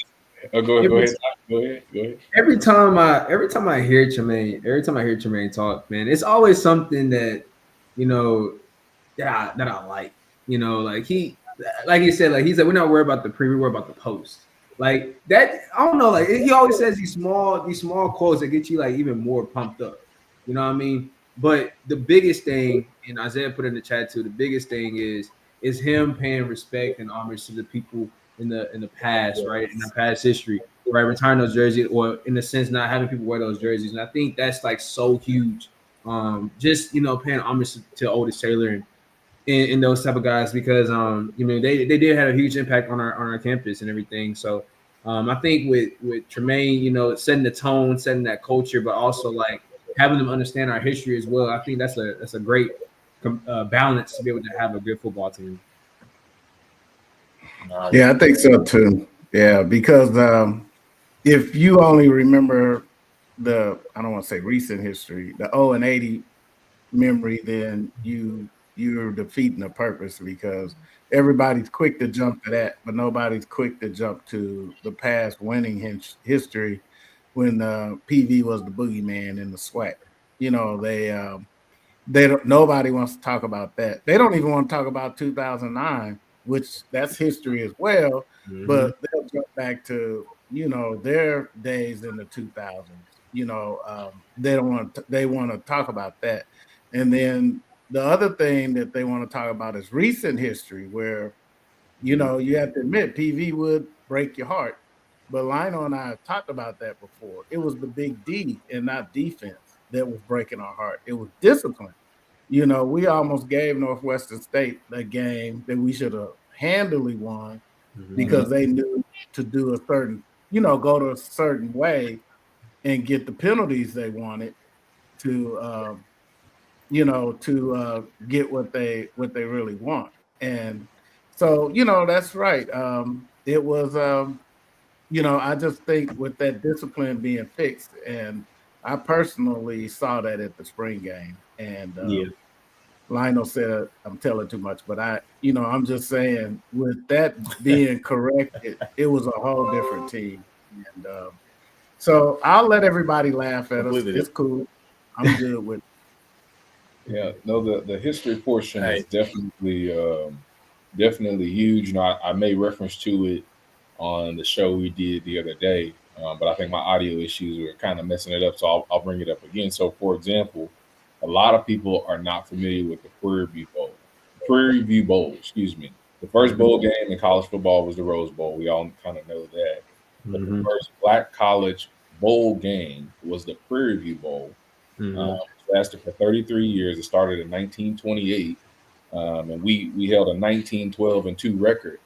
Oh, go ahead. Go ahead. Every time I hear Tremaine talk, man, it's always something that that I like. Like he said, like he said, we're not worried about the pre, we're worried about the post. Like that, I don't know. Like he always says these small quotes that get you like even more pumped up. You know what I mean? But the biggest thing, and Isaiah put in the chat too, the biggest thing is him paying respect and homage to the people in the past, right? In the past history, right? Retiring those jerseys, or in a sense, not having people wear those jerseys. And I think that's like so huge. Just paying homage to Otis Taylor and in those type of guys, because they did have a huge impact on our campus and everything. So I think with Tremaine, setting the tone, setting that culture, but also like having them understand our history as well. I think that's a great balance to be able to have a good football team. Yeah, I think so too. Yeah, because if you only remember I don't want to say recent history, the 0-80 memory, then you're defeating the purpose, because everybody's quick to jump to that, but nobody's quick to jump to the past winning history when PV was the boogeyman in the SWAC. They don't. Nobody wants to talk about that. They don't even want to talk about 2009, which that's history as well. Mm-hmm. But they'll jump back to their days in the 2000s. They don't want. They want to talk about that, and then the other thing that they want to talk about is recent history, where you have to admit PV would break your heart. But Lionel and I have talked about that before. It was the big D and not defense that was breaking our heart. It was discipline. We almost gave Northwestern State a game that we should have handily won, because they knew to do a certain, go to a certain way and get the penalties they wanted to, get what they really want. And so, that's right. It was, I just think with that discipline being fixed, and I personally saw that at the spring game. And Lionel said I'm telling too much, but I'm just saying, with that being corrected, it was a whole different team. And so I'll let everybody laugh at us. It's cool. I'm good with it. Yeah, no, the history portion is definitely huge. I made reference to it on the show we did the other day, but I think my audio issues were kind of messing it up, so I'll bring it up again. So, for example, a lot of people are not familiar with the Prairie View Bowl, excuse me. The first bowl game in college football was the Rose Bowl. We all kind of know that. But the first Black college bowl game was the Prairie View Bowl. It lasted for 33 years. It started in 1928, and we held a 19-12-2 record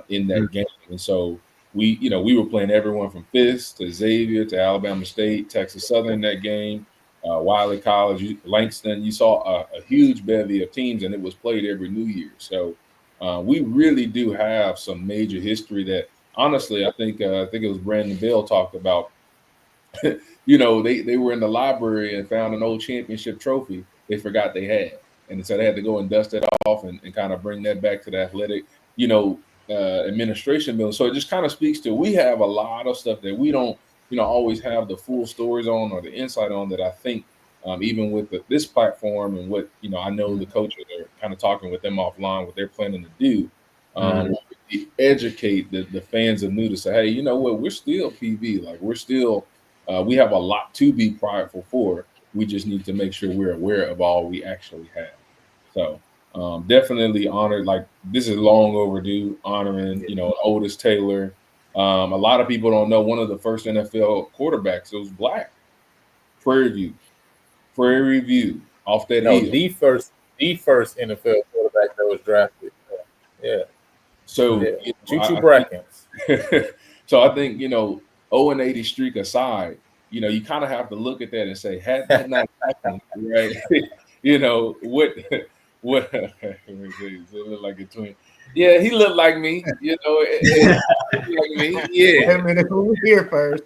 in that game. And so we were playing everyone from Fisk to Xavier to Alabama State, Texas Southern in that game, Wiley College, Langston. You saw a huge bevy of teams, and it was played every New Year. So we really do have some major history that, honestly, I think it was Brandon Bell talked about. They were in the library and found an old championship trophy they forgot they had. And so they had to go and dust it off and kind of bring that back to the athletic, administration bill. So it just kind of speaks to, we have a lot of stuff that we don't, always have the full stories on or the insight on, that I think even with this platform and what, I know the coaches are kind of talking with them offline, what they're planning to do, educate the fans of New to say, hey, you know what, we're still PV. Like, we're still, we have a lot to be prideful for. We just need to make sure we're aware of all we actually have. So definitely honored. Like, this is long overdue, honoring, Otis Taylor. A lot of people don't know one of the first NFL quarterbacks that was Black. Prairie View, off that hill. The first NFL quarterback that was drafted. Yeah. So Choo-choo Brackens. So I think, 0-80 streak aside, you kind of have to look at that and say, had that not happened, right? What let me see, does it look like a twin? Yeah, he looked like me, like me. Yeah. I mean, who's here first?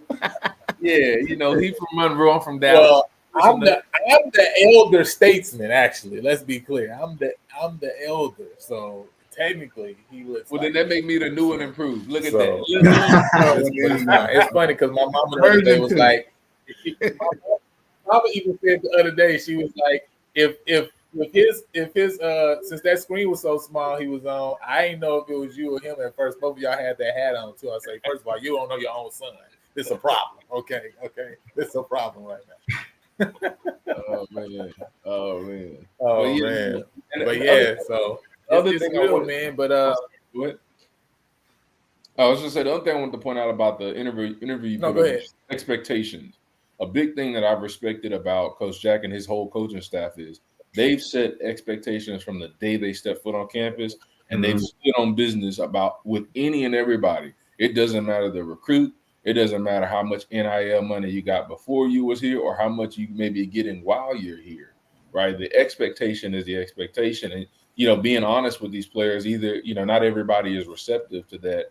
Yeah, he from Monroe, I'm from Dallas. Well, I'm the elder statesman, actually. Let's be clear. I'm the elder. So technically, he looks. Well, like then that make me the new and improved. Look at So- that. It's funny because my mama the other day was like, my mama even said the other day, she was like, if his since that screen was so small he was on, I ain't know if it was you or him at first. Both of y'all had that hat on too. I say, first of all, you don't know your own son. This a problem. Okay. This is a problem right now. Oh man. Oh But man. and But the yeah, so other it's thing I real, wanted- man. But what? I was just say the other thing I wanted to point out about the interview. No, go ahead. Expectations. A big thing that I've respected about Coach Jack and his whole coaching staff is they've set expectations from the day they step foot on campus, and they've stood on business about with any and everybody. It doesn't matter the recruit. It doesn't matter how much NIL money you got before you was here or how much you may be getting while you're here, right? The expectation is the expectation. And, being honest with these players, either, not everybody is receptive to that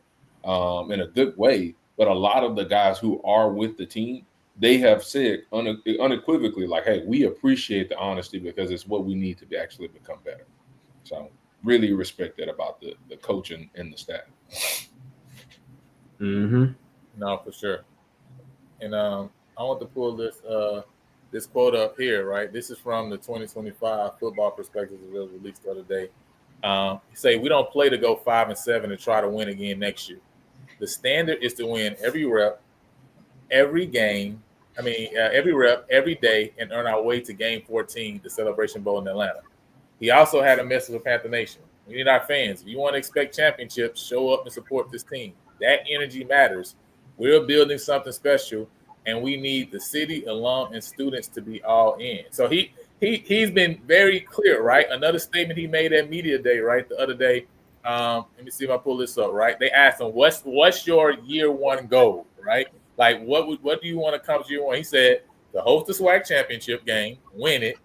in a good way, but a lot of the guys who are with the team, they have said unequivocally, like, hey, we appreciate the honesty because it's what we need to actually become better. So really respect that about the coaching and the staff. Mm-hmm. No, for sure. And I want to pull this quote up here, right? This is from the 2025 Football Perspectives that was released the other day. Say we don't play to go 5-7 and try to win again next year. The standard is to win every rep, every game. Every rep, every day, and earn our way to Game 14, the Celebration Bowl in Atlanta. He also had a message for Panther Nation. We need our fans. If you want to expect championships, show up and support this team. That energy matters. We're building something special, and we need the city, alum, and students to be all in. So he's been very clear, right? Another statement he made at Media Day, right, the other day. Let me see if I pull this up, right? They asked him, what's your year one goal, right? Like, what do you want to come to year one? He said, to host the SWAC championship game, win it,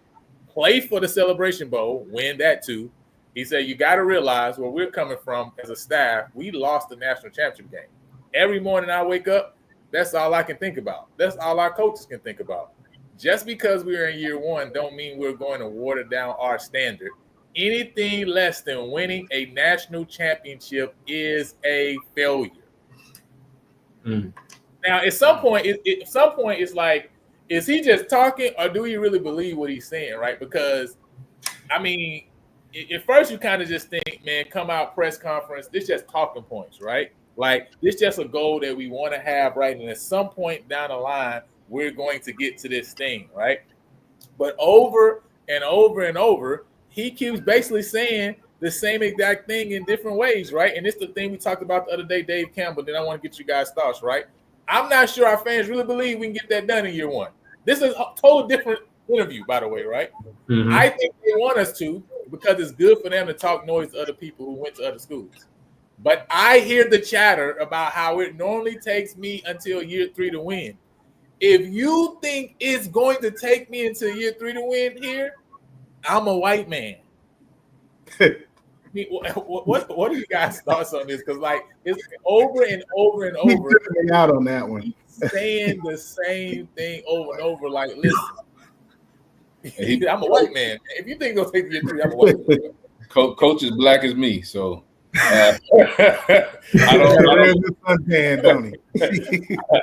play for the Celebration Bowl, win that too. He said, you got to realize where we're coming from as a staff. We lost the national championship game. Every morning I wake up, that's all I can think about. That's all our coaches can think about. Just because we're in year one don't mean we're going to water down our standard. Anything less than winning a national championship is a failure. Now, at some point, it's like, is he just talking or do he really believe what he's saying, right? Because, at first you kind of just think, man, come out press conference. This just talking points, right? Like, this just a goal that we want to have, right? And at some point down the line, we're going to get to this thing, right? But over and over and over, he keeps basically saying the same exact thing in different ways, right? And it's the thing we talked about the other day, Dave Campbell. Then I want to get you guys' thoughts, right? I'm not sure our fans really believe we can get that done in year one. This is a totally different interview, by the way, right? Mm-hmm. I think they want us to because it's good for them to talk noise to other people who went to other schools. But I hear the chatter about how it normally takes me until year 3 to win. If you think it's going to take me until year 3 to win here, I'm a white man. What are you guys' thoughts on this? Because like it's over and over and over. He's out on that one. Saying the same thing over and over. Like, listen, I'm a white man. If you think it'll take you 3, I'm a white man. Coach is black as me, so I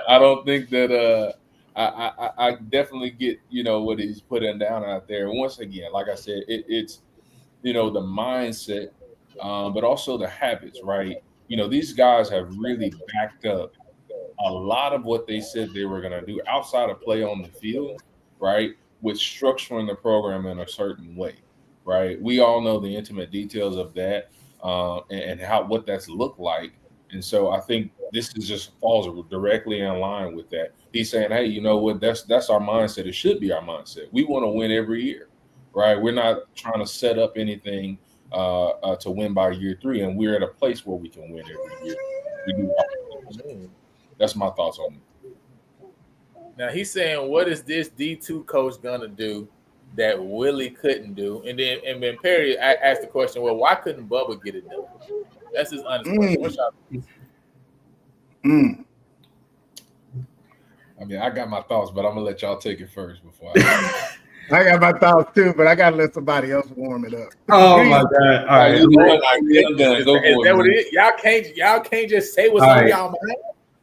don't think that I definitely get what he's putting down out there. And once again, like I said, it's the mindset, but also the habits, right? These guys have really backed up a lot of what they said they were going to do outside of play on the field, right? With structuring the program in a certain way, right? We all know the intimate details of that and what that's looked like. And so I think this is just falls directly in line with that. He's saying, hey, you know what? That's our mindset. It should be our mindset. We want to win every year, right? We're not trying to set up anything to win by year 3, and we're at a place where we can win every year. We do. That's my thoughts on it. Now he's saying, what is this D2 coach gonna do that Willie couldn't do? And then Perry asked the question, well, why couldn't Bubba get it done? That's his honest question. What's y'all? I got my thoughts, but I'm gonna let y'all take it first before I I got my thoughts too, but I gotta let somebody else warm it up. Oh my God! All right, Go for it. Y'all can't just say what's All on right. y'all mind.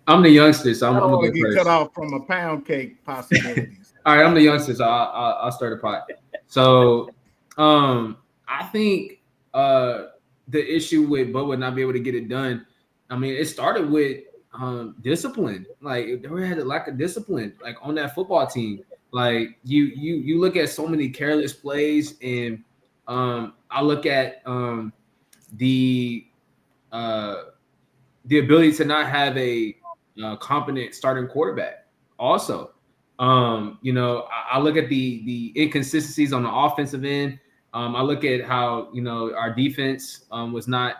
I'm the youngster, so I I'm don't gonna want go to get first. cut off from a pound cake possibilities. All right, I'm the youngster, so I'll start a pot. So, I think the issue with Bubba not be able to get it done. I mean, it started with discipline. Like they had a lack of discipline, like on that football team. Like you look at so many careless plays, and I look at the ability to not have a competent starting quarterback. Also, I look at the inconsistencies on the offensive end. I look at how our defense was not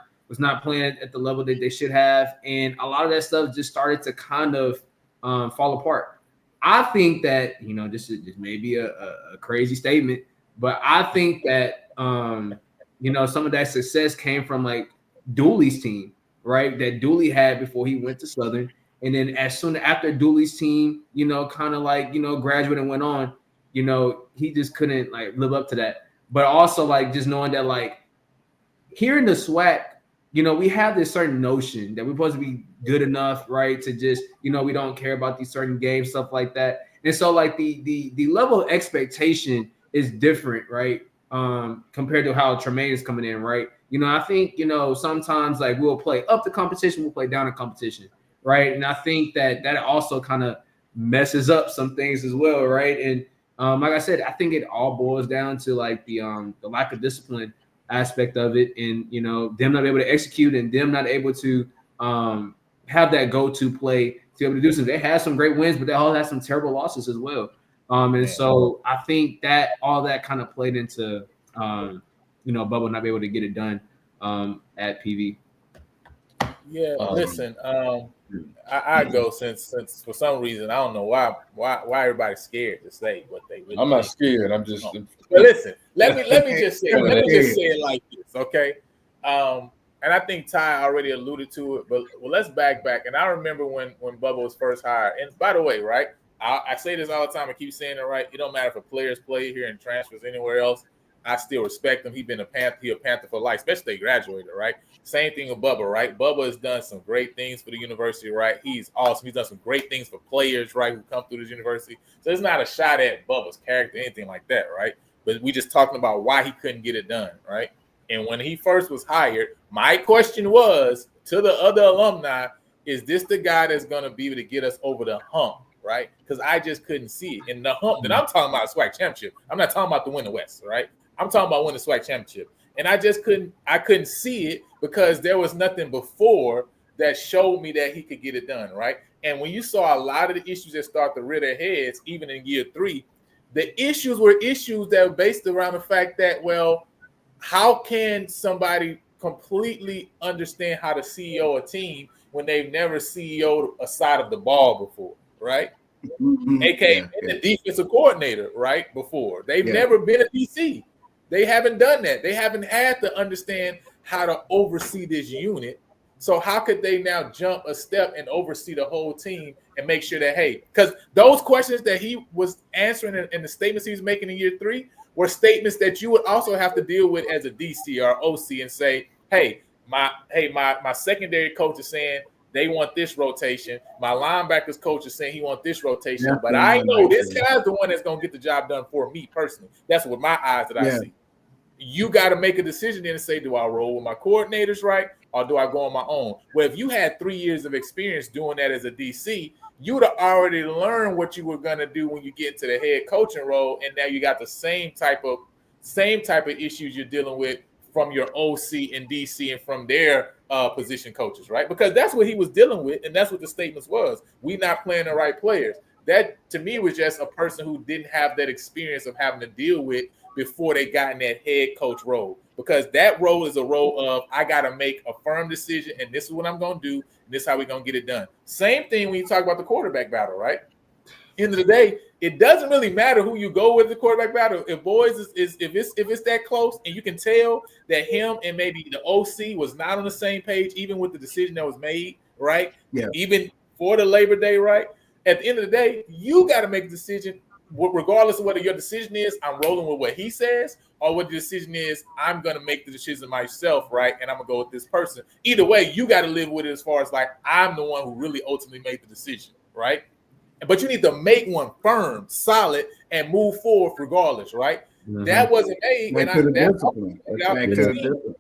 playing at the level that they should have, and a lot of that stuff just started to kind of fall apart. I think that this may be a crazy statement, but I think that some of that success came from like Dooley's team, right? That Dooley had before he went to Southern. And then as soon after Dooley's team, kind of like, graduated and went on, he just couldn't like live up to that. But also like just knowing that like here in the SWAC, we have this certain notion that we're supposed to be good enough, right? To just, we don't care about these certain games, stuff like that. And so like the level of expectation is different, right? Compared to how Tremaine is coming in, right? I think, sometimes like we'll play up the competition, we'll play down the competition, right? And I think that also kind of messes up some things as well, right? And like I said, I think it all boils down to like the lack of discipline aspect of it, and them not able to execute and them not able to have that go-to play to be able to do something. They had some great wins, but they all had some terrible losses as well. So I think that all that kind of played into Bubba not be able to get it done at PV. Yeah, listen, I go since for some reason I don't know why everybody's scared to say what they really I'm not think. scared. I'm just. But listen, let me just say it like this, okay? And I think Ty already alluded to it, but let's back. And I remember when Bubba was first hired. And by the way, right, I say this all the time. I keep saying it, right. It don't matter if a player's play here and transfers anywhere else. I still respect him. He's been a Panther for life, especially they graduated, right? Same thing with Bubba, right? Bubba has done some great things for the university, right? He's awesome. He's done some great things for players, right, who come through this university. So it's not a shot at Bubba's character, anything like that, right? But we just talking about why he couldn't get it done, right? And when he first was hired, my question was to the other alumni, is this the guy that's going to be able to get us over the hump, right? Because I just couldn't see it. And the hump that I'm talking about, SWAC championship. I'm not talking about the win the West, right? I'm talking about winning the SWAC championship. And I just couldn't see it because there was nothing before that showed me that he could get it done, right? And when you saw a lot of the issues that start to rear their heads, even in year 3, the issues were issues that were based around the fact that, well, how can somebody completely understand how to CEO a team when they've never CEO'd a side of the ball before, right? AKA the defensive coordinator, right? Before. They've never been a DC. They haven't done that. They haven't had to understand how to oversee this unit. So how could they now jump a step and oversee the whole team and make sure that, hey, because those questions that he was answering in the statements he was making in year 3 were statements that you would also have to deal with as a DC or OC and say, hey, my secondary coach is saying they want this rotation. My linebackers coach is saying he wants this rotation. But I know this guy's the one that's going to get the job done for me personally. That's with my eyes that I see. You got to make a decision then and say, do I roll with my coordinators, right? Or do I go on my own? Well, if you had 3 years of experience doing that as a DC, you would have already learned what you were going to do when you get to the head coaching role. And now you got the same type of issues you're dealing with from your OC and DC and from their position coaches, right? Because that's what he was dealing with. And that's what the statements was. We not playing the right players. That to me was just a person who didn't have that experience of having to deal with before they got in that head coach role, because that role is a role of I got to make a firm decision and this is what I'm going to do. And this is how we're going to get it done. Same thing when you talk about the quarterback battle, right? End of the day, it doesn't really matter who you go with the quarterback battle. If boys if it's that close and you can tell that him and maybe the OC was not on the same page, even with the decision that was made, right? Yeah. Even for the Labor Day, right? At the end of the day, you got to make a decision. regardless of whether your decision is I'm rolling with what he says, or what the decision is I'm gonna make the decision myself, right? And I'm gonna go with this person. Either way, you got to live with it as far as like I'm the one who really ultimately made the decision, right? But you need to make one firm, solid, and move forward regardless, right? Mhm. That wasn't made, Back and to the that discipline. out Back the to the team discipline.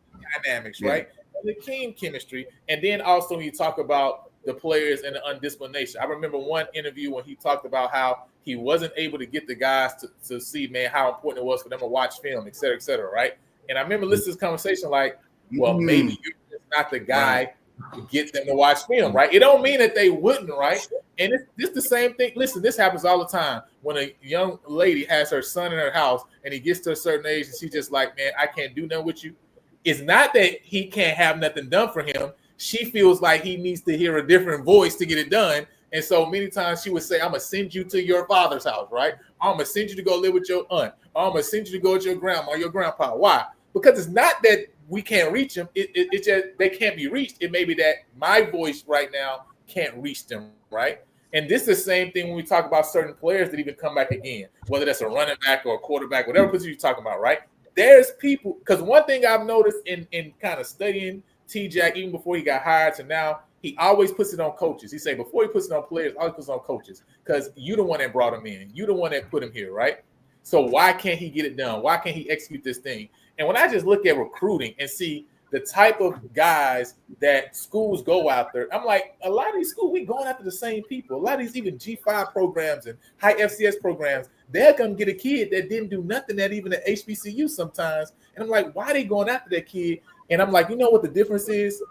dynamics, Yeah. right? And the team chemistry, and then also when you talk about the players and the undisciplination. I remember one interview when he talked about how he wasn't able to get the guys to see, man, how important it was for them to watch film, et cetera, right? And I remember listening to this conversation like, well, maybe you're just not the guy to get them to watch film, right? It don't mean that they wouldn't, right? And it's the same thing. Listen, this happens all the time when a young lady has her son in her house and he gets to a certain age and she's just like, man, I can't do nothing with you. It's not that he can't have nothing done for him. She feels like he needs to hear a different voice to get it done. And so many times she would say, I'm going to send you to your father's house, right? I'm going to send you to go live with your aunt. I'm going to send you to go with your grandma or your grandpa. Why? Because it's not that we can't reach them. It's just they can't be reached. It may be that my voice right now can't reach them, right? And this is the same thing when we talk about certain players that even come back again, whether that's a running back or a quarterback, whatever position you're talking about, right? There's people, because one thing I've noticed in kind of studying T-Jack, even before he got hired to now, he always puts it on coaches. He say before he puts it on players, always puts it on coaches because you the one that brought him in. You the one that put him here, right? So why can't he get it done? Why can't he execute this thing? And when I just look at recruiting and see the type of guys that schools go out there, I'm like, a lot of these schools, we going after the same people. A lot of these even G5 programs and high FCS programs, they'll come get a kid that didn't do nothing at even at HBCU sometimes. And I'm like, why are they going after that kid? And I'm like, you know what the difference is?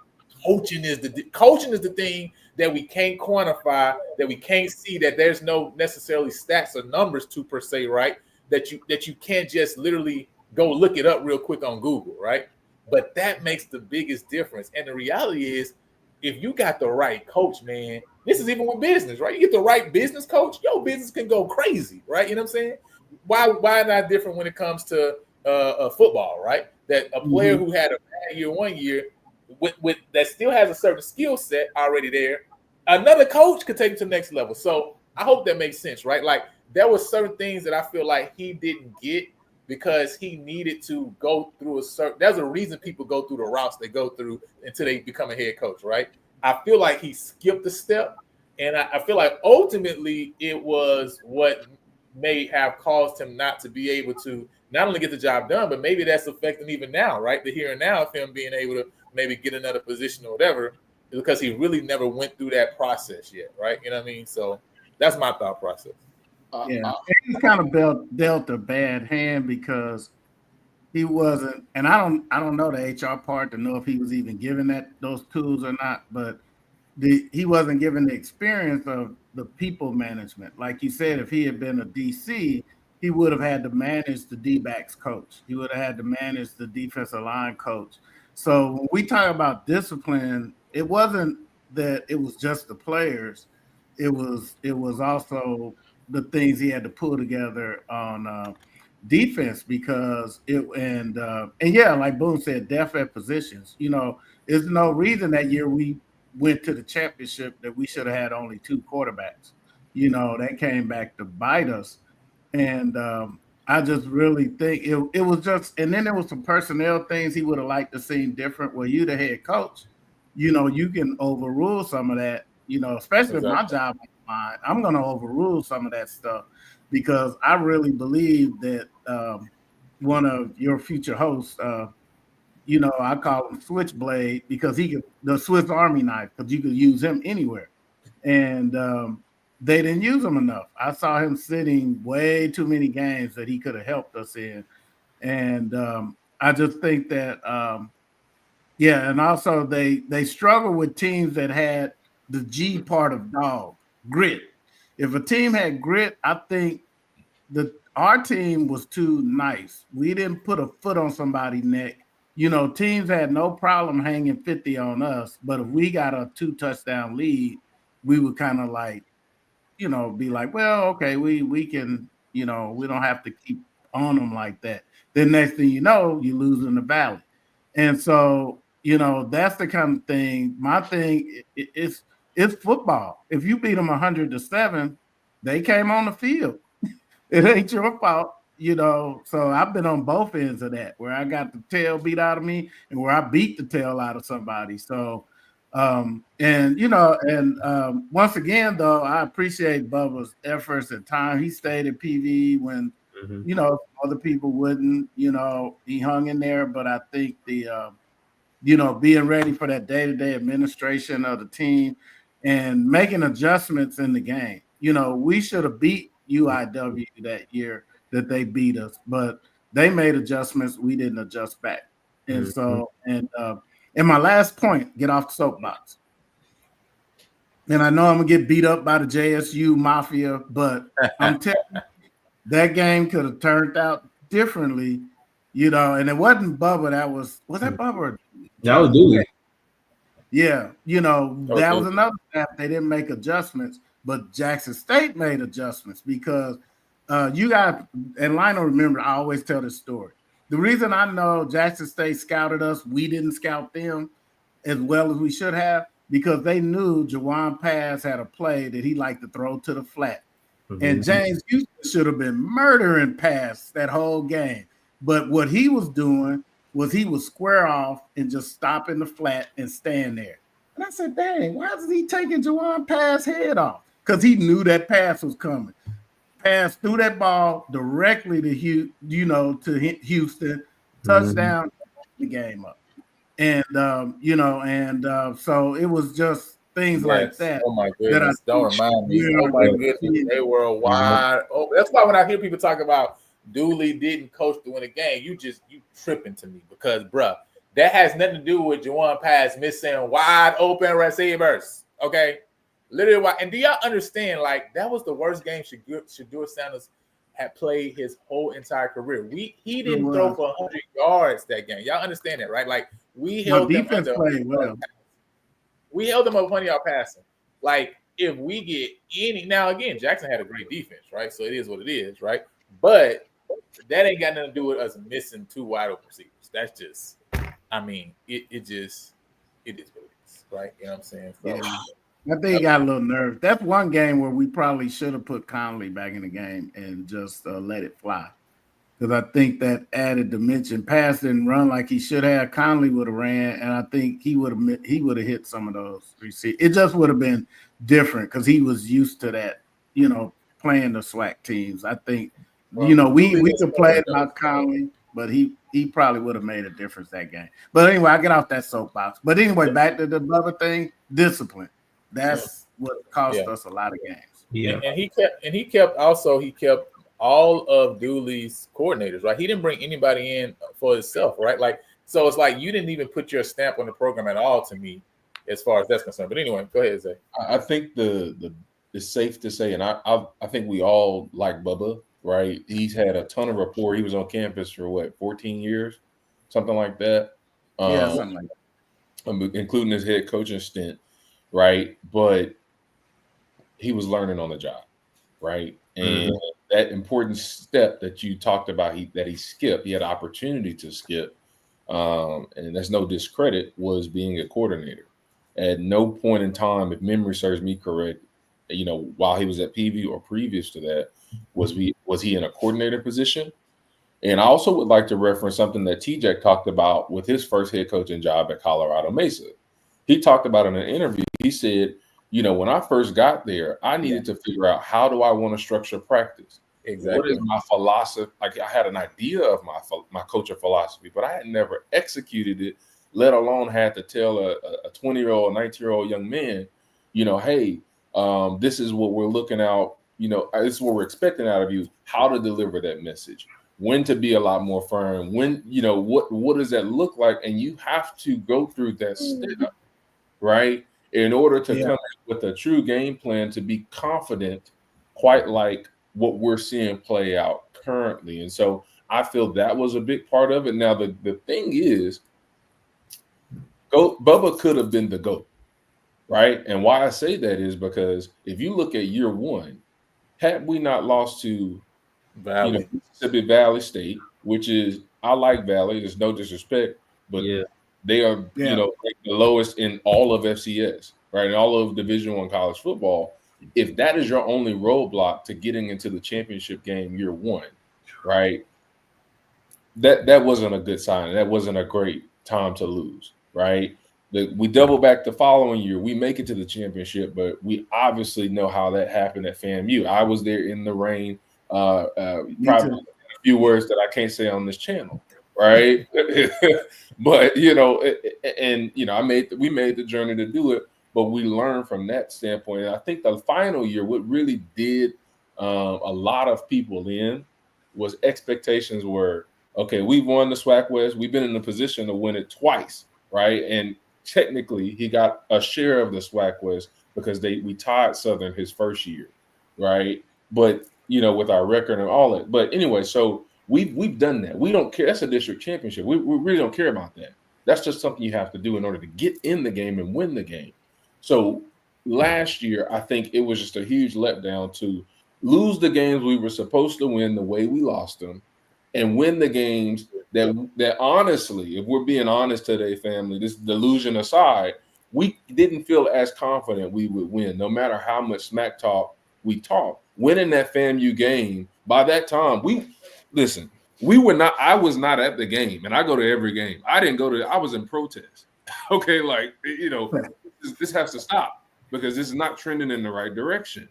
Coaching is the thing that we can't quantify, that we can't see, that there's no necessarily stats or numbers to per se, right? That you can't just literally go look it up real quick on Google, right? But that makes the biggest difference. And the reality is, if you got the right coach, man, this is even with business, right? You get the right business coach, your business can go crazy, right? You know what I'm saying? Why not different when it comes to football, right? That a player who had a bad year 1 year with that still has a certain skill set already there, another coach could take it to the next level. So I hope that makes sense, right? Like there were certain things that I feel like he didn't get because he needed to go through there's a reason people go through the routes they go through until they become a head coach, right? I feel like he skipped a step, and I feel like ultimately it was what may have caused him not to be able to not only get the job done, but maybe that's affecting even now, right? The here and now of him being able to maybe get another position or whatever, because he really never went through that process yet, right? You know what I mean? So that's my thought process. Yeah, he's kind of dealt a bad hand because he wasn't, and I don't know the HR part to know if he was even given those tools or not, but he wasn't given the experience of the people management. Like you said, if he had been a DC, he would have had to manage the D-backs coach. He would have had to manage the defensive line coach. So when we talk about discipline, it wasn't that it was just the players. It was also the things he had to pull together on defense because and yeah, like Boone said, depth at positions. You know, there's no reason that year we went to the championship that we should have had only 2 quarterbacks. You know, that came back to bite us. And I just really think it was just, and then there was some personnel things he would have liked to see different. Where you the head coach, you know, you can overrule some of that, you know, especially if my job is mine. I'm going to overrule some of that stuff because I really believe that one of your future hosts, you know, I call him Switchblade because the Swiss Army knife, because you could use him anywhere. And they didn't use him enough. I saw him sitting way too many games that he could have helped us in. And I just think that, yeah, and also they struggle with teams that had the G part of dog, grit. If a team had grit, I think our team was too nice. We didn't put a foot on somebody's neck. You know, teams had no problem hanging 50 on us, but if we got a 2-touchdown lead, we would kind of like, you know, be like, well, okay, we can, you know, we don't have to keep on them like that. Then next thing you know, you lose in the valley. And so, you know, that's the kind of thing. My thing is it's football. If you beat them 100-7, they came on the field. It ain't your fault, you know. So I've been on both ends of that, where I got the tail beat out of me and where I beat the tail out of somebody. So, and you know, and once again, though, I appreciate Bubba's efforts and time. He stayed at PV when, you know, other people wouldn't. You know, he hung in there, but I think the you know, being ready for that day-to-day administration of the team and making adjustments in the game. You know, we should have beat UIW that year that they beat us, but they made adjustments. We didn't adjust back. And so, and my last point, get off the soapbox. And I know I'm gonna get beat up by the JSU Mafia, but I'm telling you, that game could have turned out differently, you know, and it wasn't Bubba. Was that Bubba? That was Dooley. Yeah, you know, that was another step. They didn't make adjustments, but Jackson State made adjustments because you got, and Lionel, remember, I always tell this story. The reason I know Jackson State scouted us, we didn't scout them as well as we should have, because they knew Jawan Pass had a play that he liked to throw to the flat. And James Houston should have been murdering Pass that whole game. But what he was doing was he would square off and just stop in the flat and stand there. And I said, dang, why is he taking Jawan Pass' head off? Because he knew that pass was coming. Pass threw that ball directly to Houston, touchdown, the game up. And, so it was just things like that. Oh, my goodness. Don't remind me. Oh, my goodness. They were wide. Oh, that's why when I hear people talk about Dooley didn't coach to win a game, you tripping to me because, bruh, that has nothing to do with Jawan Pass missing wide open receivers. Okay, literally. Why? And do y'all understand? Like, that was the worst game Shedeur Sanders had played his whole entire career. He didn't throw for 100 yards that game. Y'all understand that, right? Like, we held them under. We held them up 100-yard passing. Like, if we get any now, again, Jackson had a great defense, right? So it is what it is, right? But that ain't got nothing to do with us missing two wide open receivers. That's just, I mean, it is what it is, right? You know what I'm saying? So, I think he got a little nerve. That's one game where we probably should have put Conley back in the game and just let it fly. Because I think that added dimension. Pass didn't run like he should have. Conley would have ran, and I think he would have hit some of those receivers. It just would have been different because he was used to that, you know, playing the SWAC teams. I think. You know, we could play it about Conley, but he probably would have made a difference that game. But anyway, I get off that soapbox. But anyway, back to the Bubba thing, discipline. That's what cost us a lot of games. Yeah, and he kept all of Dooley's coordinators, right? He didn't bring anybody in for himself, right? Like, so it's like you didn't even put your stamp on the program at all to me, as far as that's concerned. But anyway, go ahead, Zay. I think it's safe to say, and I think we all like Bubba. Right, he's had a ton of rapport. He was on campus for 14 years, something like that. Something like that. Including his head coaching stint, right? But he was learning on the job, right? And that important step that you talked about, that he skipped, he had an opportunity to skip, and that's no discredit, was being a coordinator. At no point in time, if memory serves me correct, you know, while he was at PV or previous to that, was he in a coordinator position? And I also would like to reference something that TJ talked about with his first head coaching job at Colorado Mesa. He talked about in an interview, he said, you know, when I first got there, I needed to figure out, how do I want to structure practice? Exactly. What is my philosophy? Like, I had an idea of my coaching philosophy, but I had never executed it, let alone had to tell a 20-year-old, 19-year-old young man, you know, hey, this is what we're looking out. You know, this is what we're expecting out of you, how to deliver that message, when to be a lot more firm, when, you know, what does that look like? And you have to go through that step, right? In order to come up with a true game plan to be confident, quite like what we're seeing play out currently. And so I feel that was a big part of it. Now, the thing is, Bubba could have been the GOAT, right? And why I say that is because if you look at year one, had we not lost to Mississippi Valley State, which is, I like Valley, there's no disrespect, but they are, you know, the lowest in all of FCS, right? In all of Division I college football. if that is your only roadblock to getting into the championship game year one, right? That wasn't a good sign. That wasn't a great time to lose, right? We double back the following year. We make it to the championship, but we obviously know how that happened at FAMU. I was there in the rain. Probably a few words that I can't say on this channel, right? But we made the journey to do it, but we learned from that standpoint. And I think the final year, what really did a lot of people in was expectations were, okay, we've won the SWAC West. We've been in the position to win it twice, right? And technically, he got a share of the SWAC West because we tied Southern his first year, right? But with our record and all that. But anyway, so we've done that. We don't care. That's a district championship. We really don't care about that. That's just something you have to do in order to get in the game and win the game. So last year, I think it was just a huge letdown to lose the games we were supposed to win the way we lost them, and win the games that honestly, if we're being honest today, family, this delusion aside, we didn't feel as confident we would win, no matter how much smack talk we talk. Winning that FAMU game, by that time, we were not, I was not at the game, and I go to every game. I was in protest. Okay, this has to stop because this is not trending in the right direction,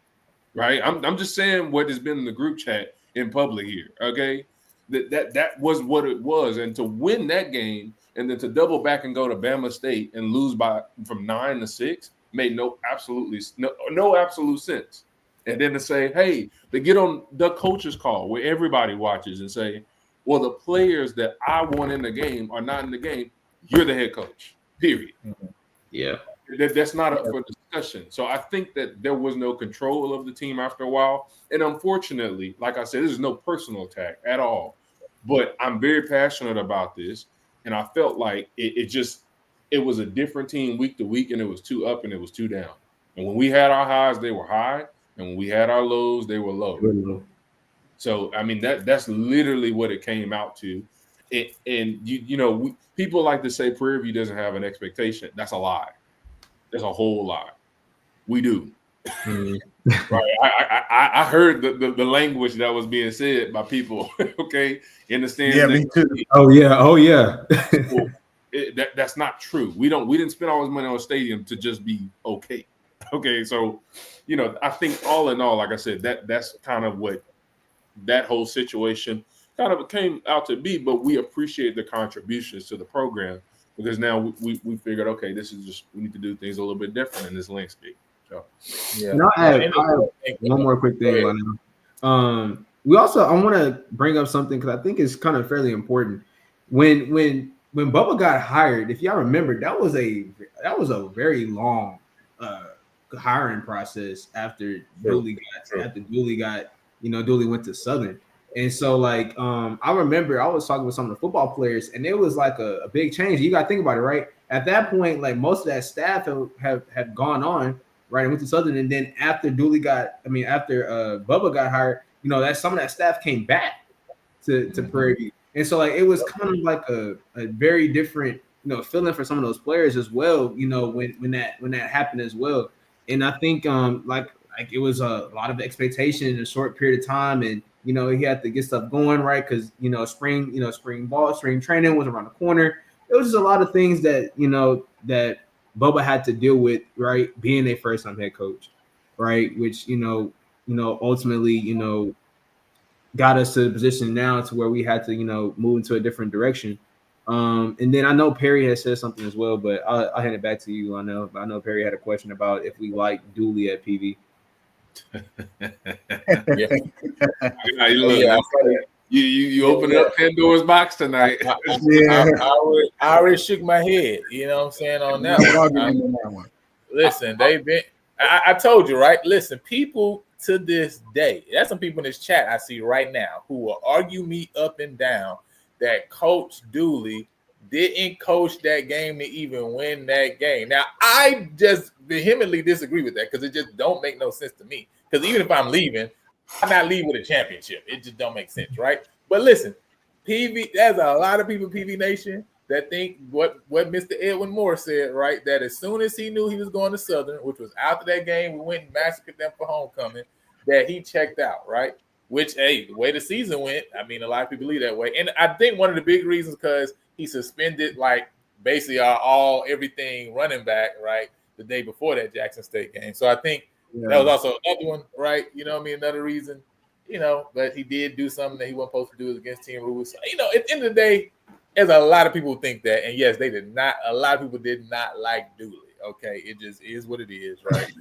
right? I'm just saying what has been in the group chat in public here, okay? That was what it was. And to win that game and then to double back and go to Bama State and lose from 9-6 made no absolute sense. And then to say, hey, they get on the coach's call where everybody watches and say, well, the players that I want in the game are not in the game. You're the head coach, period. Mm-hmm. Yeah. That's not up for discussion. So I think that there was no control of the team after a while. And unfortunately, like I said, this is no personal attack at all. But I'm very passionate about this. And I felt like it was a different team week to week, and it was 2 up and it was 2 down. And when we had our highs, they were high. And when we had our lows, they were low. Mm-hmm. So, I mean, that's literally what it came out to. People like to say Prairie View doesn't have an expectation. That's a lie. That's a whole lie. We do. Mm-hmm. Right. I heard the language that was being said by people, okay, in the stands. Yeah, me too. Oh yeah. So that's not true. We didn't spend all this money on a stadium to just be okay. Okay, so I think all in all, like I said, that's kind of what that whole situation kind of came out to be. But we appreciate the contributions to the program because now we figured, okay, this is just, we need to do things a little bit different in this landscape. So yeah. I have one more quick thing. I want to bring up something because I think it's kind of fairly important. When Bubba got hired, if y'all remember, that was a very long hiring process after Dooley went to Southern. And so I remember I was talking with some of the football players, and it was like a big change. You got to think about it, right? At that point, like most of that staff had gone on, right, and went to Southern. And then after Bubba got hired, that some of that staff came back to Prairie View. And so it was kind of like a very different, feeling for some of those players as well, when that happened as well. And I think it was a lot of expectation in a short period of time, and he had to get stuff going right because spring training was around the corner. It was just a lot of things that that Bubba had to deal with, right, being a first-time head coach, right, which ultimately got us to the position now to where we had to move into a different direction. And then I know Perry has said something as well, but I'll hand it back to you. I know Perry had a question about if we like Dooley at PV. You opened up Pandora's box tonight. I already shook my head. You know what I'm saying on that one. Listen, they've been. I told you, right? Listen, people to this day, there's some people in this chat I see right now who will argue me up and down that Coach Dooley didn't coach that game to even win that game. Now, I just vehemently disagree with that because it just don't make no sense to me. Because even if I'm leaving, I'm not leaving with a championship. It just don't make sense, right? But listen, PV, there's a lot of people in PV Nation that think what Mr. Edwin Moore said, right? That as soon as he knew he was going to Southern, which was after that game, we went and massacred them for homecoming, that he checked out, right? Which, hey, the way the season went, I mean, a lot of people believe that way. And I think one of the big reasons because he suspended, like, basically everything running back, right, the day before that Jackson State game. So I think that was also another one, right? You know what I mean? Another reason, but he did do something that he wasn't supposed to do against Team rules. So, at the end of the day, there's a lot of people who think that. And yes, a lot of people did not like Dooley. Okay. It just is what it is, right?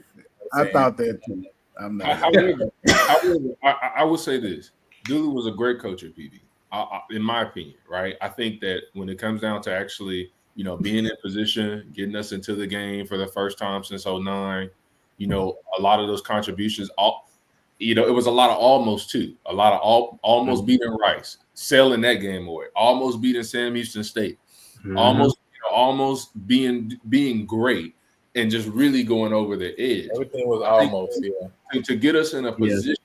I thought that too. I'm not. I will say this. Dooley was a great coach at PV, in my opinion, right? I think that when it comes down to actually, being in position, getting us into the game for the first time since 2009, a lot of those contributions, it was a lot of almost too. A lot of almost beating Rice, selling that game away, almost beating Sam Houston State, almost being great and just really going over the edge. Everything was almost, to get us in a position,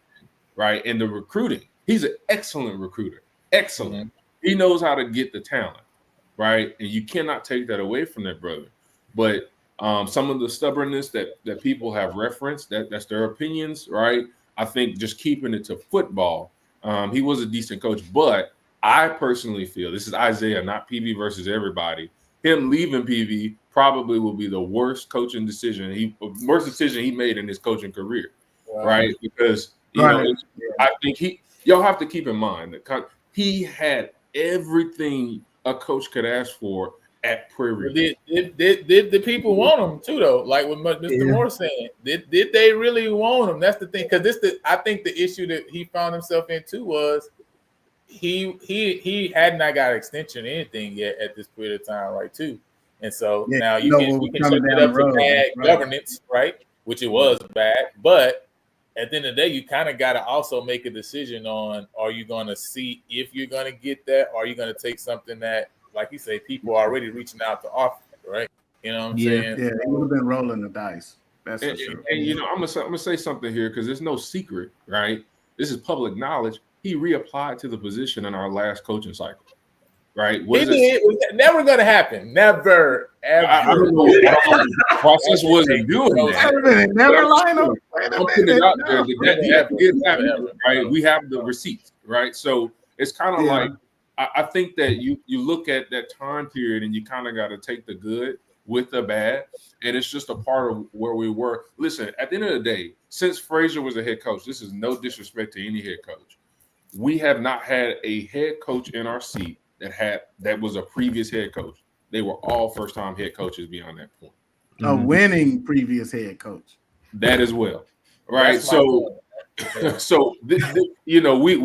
right? And the recruiting, he's an excellent recruiter. Excellent. He knows how to get the talent, right? And you cannot take that away from that brother. But some of the stubbornness that people have referenced, that's their opinions, right? I think just keeping it to football, he was a decent coach. But I personally feel, this is Isaiah, not PV versus everybody, him leaving PV probably will be the worst coaching decision he made in his coaching career, right? Because I think y'all have to keep in mind that he had everything a coach could ask for at Prairie View. Did the people want him too, though? Like what Mr. Moore saying, did they really want him? That's the thing, because I think the issue that he found himself in too was he had not got an extension or anything yet at this period of time, right? Too, and so now you can shut it up for bad governance, right? Which it was bad, but at the end of the day, you kind of got to also make a decision on: are you going to see if you're going to get that, or are you going to take something that, like you say, people are already reaching out to offer, right? You know what I'm saying? Yeah, he would have been rolling the dice. That's for sure. And I'm gonna say something here because there's no secret, right? This is public knowledge. He reapplied to the position in our last coaching cycle, right? Never going to happen. Never, ever. I don't know. Process wasn't doing that. Never line up. I'm putting it out there that did happen, right? We have the receipts, right? So it's kind of like, I think that you look at that time period and you kind of got to take the good with the bad, and it's just a part of where we were. Listen, at the end of the day, since Frazier was a head coach, this is no disrespect to any head coach, we have not had a head coach in our seat that was a previous head coach. They were all first-time head coaches beyond that point. A winning previous head coach. That as well, right? So we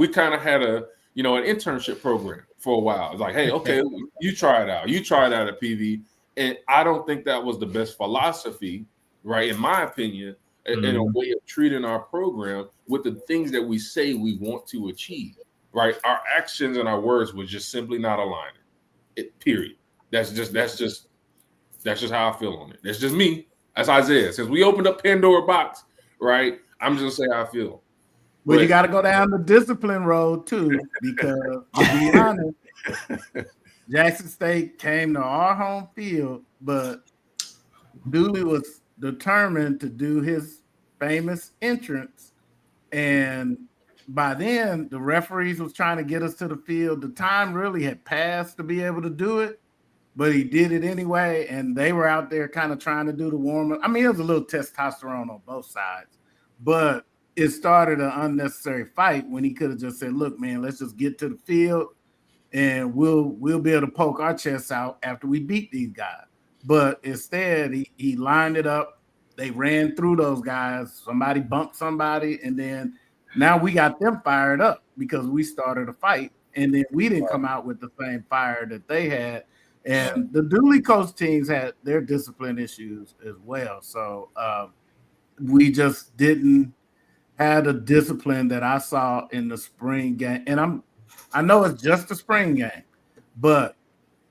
kind of had an internship program for a while. It's like, hey, okay, you try it out. You try it out at PV. And I don't think that was the best philosophy, right? In my opinion, in a way of treating our program with the things that we say we want to achieve, right? Our actions and our words were just simply not aligning. Period. That's just how I feel on it. That's just me. That's Isaiah. Since we opened up Pandora box, right? I'm just gonna say how I feel. Well, you got to go down the discipline road too, because to be honest, Jackson State came to our home field, but Dooley was determined to do his famous entrance, and by then the referees was trying to get us to the field. The time really had passed to be able to do it, but he did it anyway, and they were out there kind of trying to do the warm-up. I mean, it was a little testosterone on both sides, but it started an unnecessary fight when he could have just said, look, man, let's just get to the field and we'll be able to poke our chests out after we beat these guys. But instead, he lined it up. They ran through those guys. Somebody bumped somebody, and then now we got them fired up because we started a fight, and then we didn't come out with the same fire that they had. And the Dooley coach teams had their discipline issues as well. So we just didn't have the discipline that I saw in the spring game. And I know it's just a spring game, but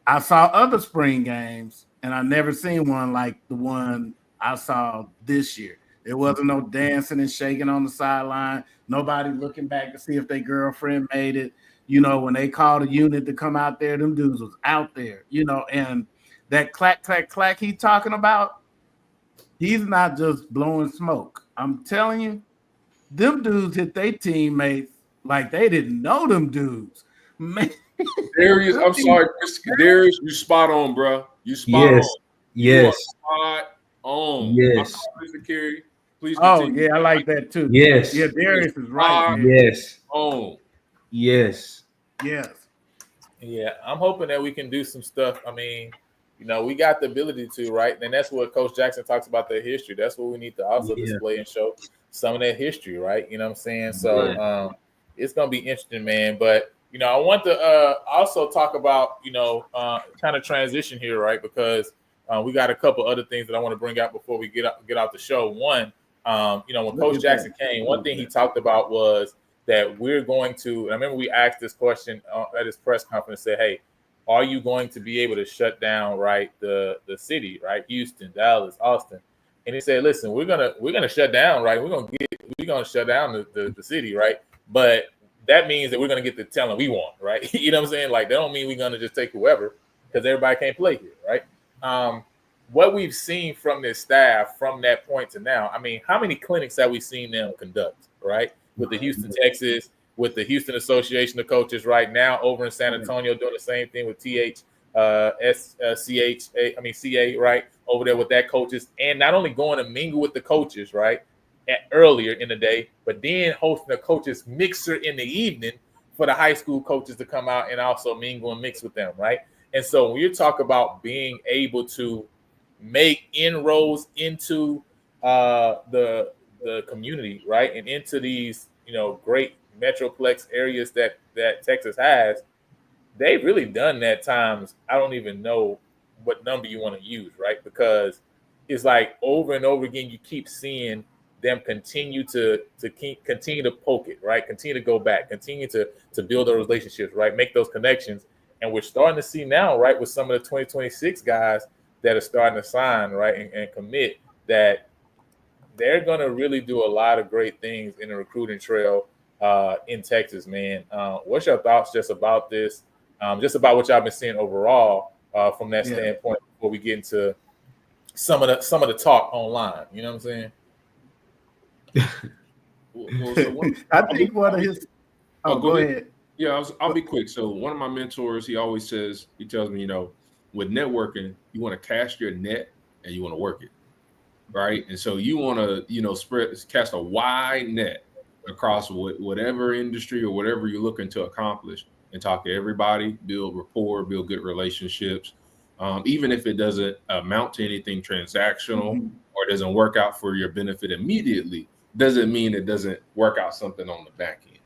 I saw other spring games, and I never seen one like the one I saw this year. It wasn't no dancing and shaking on the sideline. Nobody looking back to see if their girlfriend made it. You know, when they called a unit to come out there, them dudes was out there, you know, and that clack, clack, clack he talking about, he's not just blowing smoke. I'm telling you, them dudes hit their teammates like they didn't know them dudes. Man, Darius, I'm sorry, Darius, you spot on, bro. You spot on. You are spot on. Yes. Mr. Carey, please oh continue. yeah, I like that too. Yes. Yeah, Darius is right. Man. Yes. On. Yes. Yes. Yeah, I'm hoping that we can do some stuff. I mean, you know, we got the ability to, right? And that's what Coach Jackson talks about, their history. That's what we need to also display and show some of that history, right? You know what I'm saying? So it's going to be interesting, man. But, you know, I want to also talk about, you know, kind of transition here, right? Because we got a couple other things that I want to bring out before we get out the show. One, you know, when Coach Jackson came, one thing he talked about was that we're going to, and I remember we asked this question at his press conference, said, hey, are you going to be able to shut down, right, the city, right, Houston, Dallas, Austin? And he said, listen, we're gonna shut down, right? We're gonna shut down the city, right? But that means that we're gonna get the talent we want, right? You know what I'm saying? Like, that don't mean we're gonna just take whoever, because everybody can't play here, right? What we've seen from this staff from that point to now, I mean, how many clinics have we seen them conduct, right? With the Houston, Texas, with the Houston Association of Coaches right now over in San Antonio, doing the same thing with CA, right, over there with that coaches, and not only going to mingle with the coaches, right, earlier in the day, but then hosting a coaches mixer in the evening for the high school coaches to come out and also mingle and mix with them, right? And so when you talk about being able to make inroads into the community, right, and into these, you know, great metroplex areas that Texas has, they've really done that times. I don't even know what number you want to use, right? Because it's like over and over again, you keep seeing them continue to poke it, right? Continue to go back, continue to build those relationships, right? Make those connections. And we're starting to see now, right, with some of the 2026 guys that are starting to sign, right, and commit, that they're going to really do a lot of great things in the recruiting trail in Texas, man. What's your thoughts just about this, just about what y'all been seeing overall from that standpoint before we get into some of the talk online? You know what I'm saying? I think one of his. Oh, go ahead. Yeah, I'll be quick. So one of my mentors, he tells me, you know, with networking, you want to cast your net and you want to work it, right? And so you want to, you know, cast a wide net across whatever industry or whatever you're looking to accomplish, and talk to everybody, build rapport, build good relationships. Even if it doesn't amount to anything transactional or doesn't work out for your benefit immediately, doesn't mean it doesn't work out something on the back end.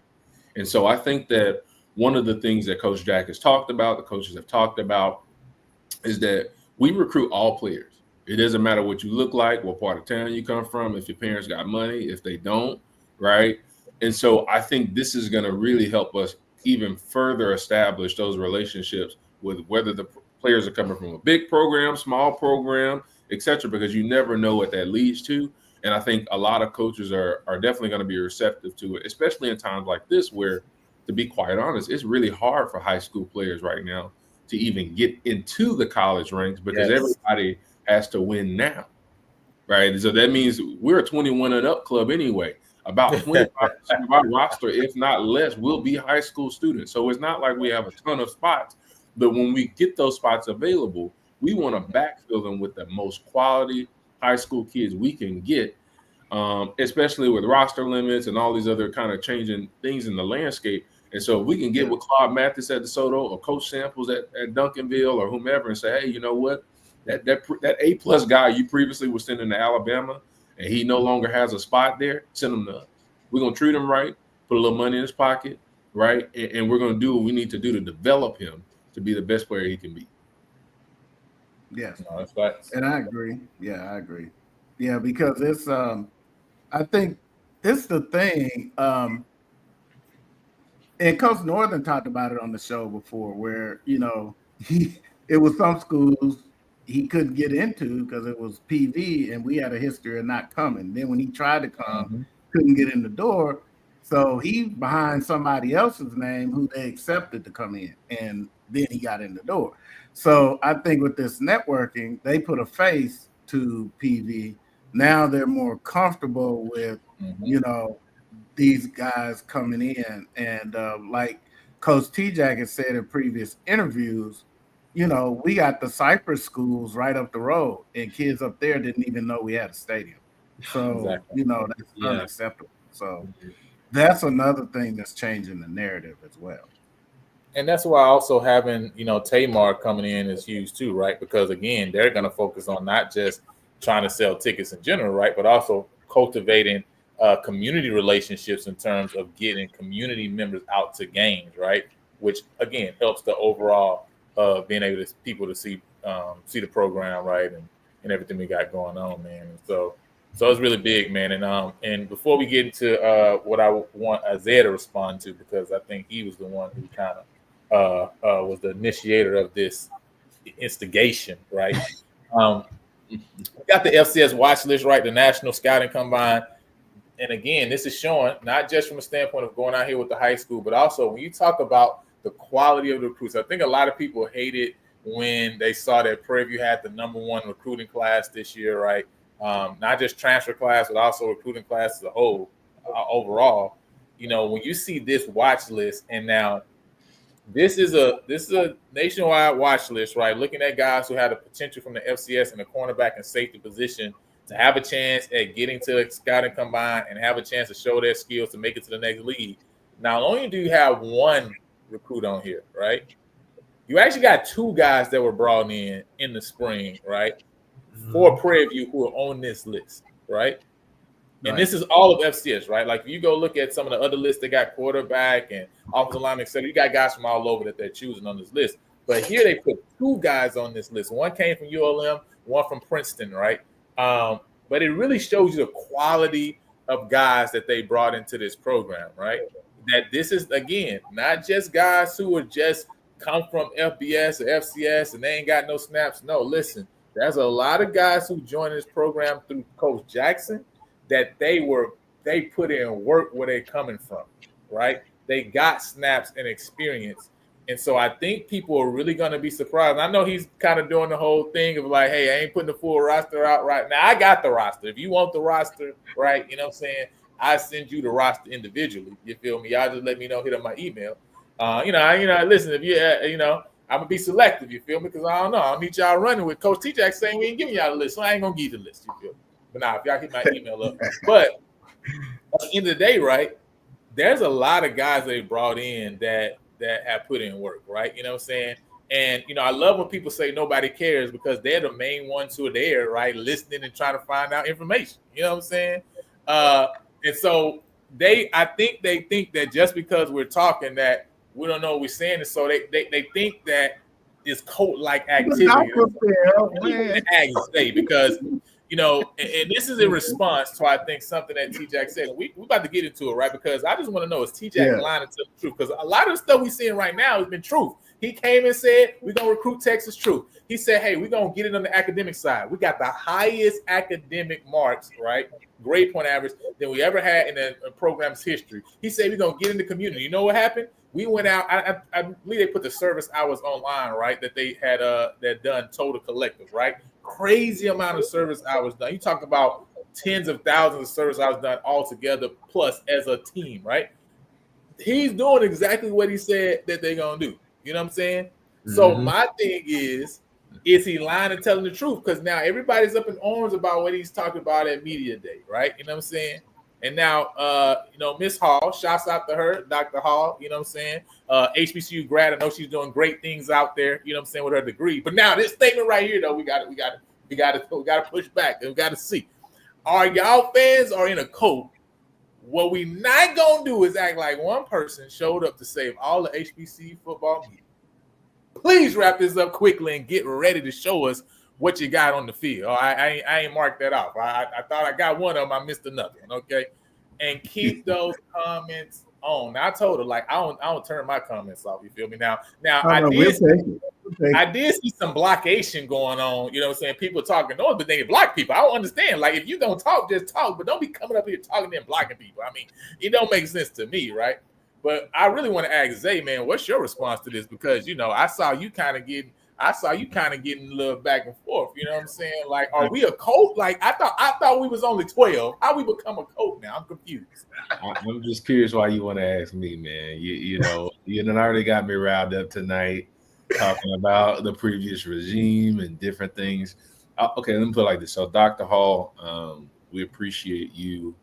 And so I think that one of the things that Coach Jack has talked about, the coaches have talked about, is that we recruit all players. It doesn't matter what you look like, what part of town you come from, if your parents got money, if they don't, right? And so I think this is going to really help us even further establish those relationships with whether the players are coming from a big program, small program, et cetera, because you never know what that leads to. And I think a lot of coaches are definitely going to be receptive to it, especially in times like this where, to be quite honest, it's really hard for high school players right now to even get into the college ranks because everybody has to win now, right? So that means we're a 21 and up club anyway. About 25% of our roster, if not less, will be high school students. So it's not like we have a ton of spots, but when we get those spots available, we want to backfill them with the most quality high school kids we can get, especially with roster limits and all these other kind of changing things in the landscape. And so if we can get with Claude Mathis at DeSoto or Coach Samples at Duncanville or whomever and say, hey, you know what, that A+ guy you previously was sending to Alabama and he no longer has a spot there, send him to us. We're going to treat him right, put a little money in his pocket, right? And we're going to do what we need to do to develop him to be the best player he can be. Yes. No, that's facts. And I agree. Yeah, I agree. Yeah, because it's I think it's the thing. And Coach Northern talked about it on the show before, where, you know, it was some schools he couldn't get into because it was PV, and we had a history of not coming. Then when he tried to come, couldn't get in the door. So he behind somebody else's name who they accepted to come in, and then he got in the door. So I think with this networking, they put a face to PV. Now they're more comfortable with, these guys coming in. And like Coach T-Jack has said in previous interviews, we got the Cypress schools right up the road, and kids up there didn't even know we had a stadium. So, that's unacceptable. So that's another thing that's changing the narrative as well. And that's why also having, Tamar coming in is huge too, right? Because again, they're going to focus on not just trying to sell tickets in general, right? But also cultivating community relationships in terms of getting community members out to games, right? Which again helps the overall being able to people to see the program, right? And everything we got going on, man. And so it's really big, man. And before we get into what I want Isaiah to respond to, because I think he was the one who kind of was the initiator of this instigation, right? We got the FCS watch list, right? The National Scouting Combine. And again, this is showing not just from a standpoint of going out here with the high school, but also when you talk about the quality of the recruits. I think a lot of people hated when they saw that Prairie View had the #1 recruiting class this year, right? Not just transfer class, but also recruiting class as a whole, overall. When you see this watch list, and now this is a nationwide watch list, right? Looking at guys who had the potential from the FCS and the cornerback and safety position to have a chance at getting to a scouting combine and have a chance to show their skills to make it to the next league. Not only do you have one recruit on here, right? You actually got 2 guys that were brought in the spring, right? For Prairie View who are on this list, right? And this is all of FCS, right? Like if you go look at some of the other lists, they got quarterback and offensive lineman, etc. You got guys from all over that they're choosing on this list. But here they put 2 guys on this list. One came from ULM, one from Princeton, right? But it really shows you the quality of guys that they brought into this program, right? That this is, again, not just guys who are just come from FBS or FCS and they ain't got no snaps. No, listen, there's a lot of guys who joined this program through Coach Jackson that they put in work where they're coming from, right? They got snaps and experience. And so I think people are really going to be surprised. I know he's kind of doing the whole thing of like, hey, I ain't putting the full roster out right now. I got the roster. If you want the roster, right, you know what I'm saying, I send you the roster individually. You feel me? Y'all just let me know, hit up my email. Listen, if you, I'm going to be selective, you feel me? Because I don't know. I don't need y'all running with Coach T-Jack saying we ain't giving y'all the list, so I ain't going to give you the list, you feel me? But now, if y'all hit my email up. But at the end of the day, right, there's a lot of guys they brought in that have put in work, right? You know what I'm saying? And, I love when people say nobody cares because they're the main ones who are there, right, listening and trying to find out information. You know what I'm saying? And so I think they think that just because we're talking that we don't know what we're saying, and so they think that it's cult-like activity. Because and this is in response to, I think, something that T-Jack said. We're about to get into it, right? Because I just want to know, is T-Jack lying to tell the truth? Because a lot of the stuff we're seeing right now has been truth. He came and said, we're going to recruit Texas truth. He said, hey, we're going to get it on the academic side. We got the highest academic marks, right, grade point average, than we ever had in the program's history. He said, we're going to get in the community. You know what happened? We went out. I believe they put the service hours online, right, that they had that done total collective, right? Crazy amount of service hours done. You talk about tens of thousands of service hours done all together, plus as a team, right? He's doing exactly what he said that they're going to do. You know what I'm saying? Mm-hmm. So my thing is he lying and telling the truth? Because now everybody's up in arms about what he's talking about at Media Day, right? You know what I'm saying? And now, Miss Hall, shouts out to her, Dr. Hall, you know what I'm saying? HBCU grad, I know she's doing great things out there, you know what I'm saying, with her degree. But now this statement right here, though, we got to push back and we got to see. Are y'all fans are in a cult? What we not gonna do is act like one person showed up to save all the HBCU football media. Please wrap this up quickly and get ready to show us what you got on the field. Oh, I ain't marked that off. I thought I got one of them. I missed another one. Okay, and keep those comments on. Now, I told her, like, I don't turn my comments off. You feel me? Now I did. I did see some blockation going on. You know what I'm saying? People talking noise, but they block people. I don't understand. Like, if you don't talk, just talk, but don't be coming up here talking and blocking people. I mean, it don't make sense to me, right? But I really want to ask Zay, man, what's your response to this? Because, you know, I saw you kind of getting a little back and forth. You know what I'm saying? Like, are we a cult? Like, I thought we was only 12. How we become a cult now? I'm confused. I'm just curious why you want to ask me, man. You know, you done already got me riled up tonight talking about the previous regime and different things. Okay, let me put it like this. So, Dr. Hall, we appreciate you.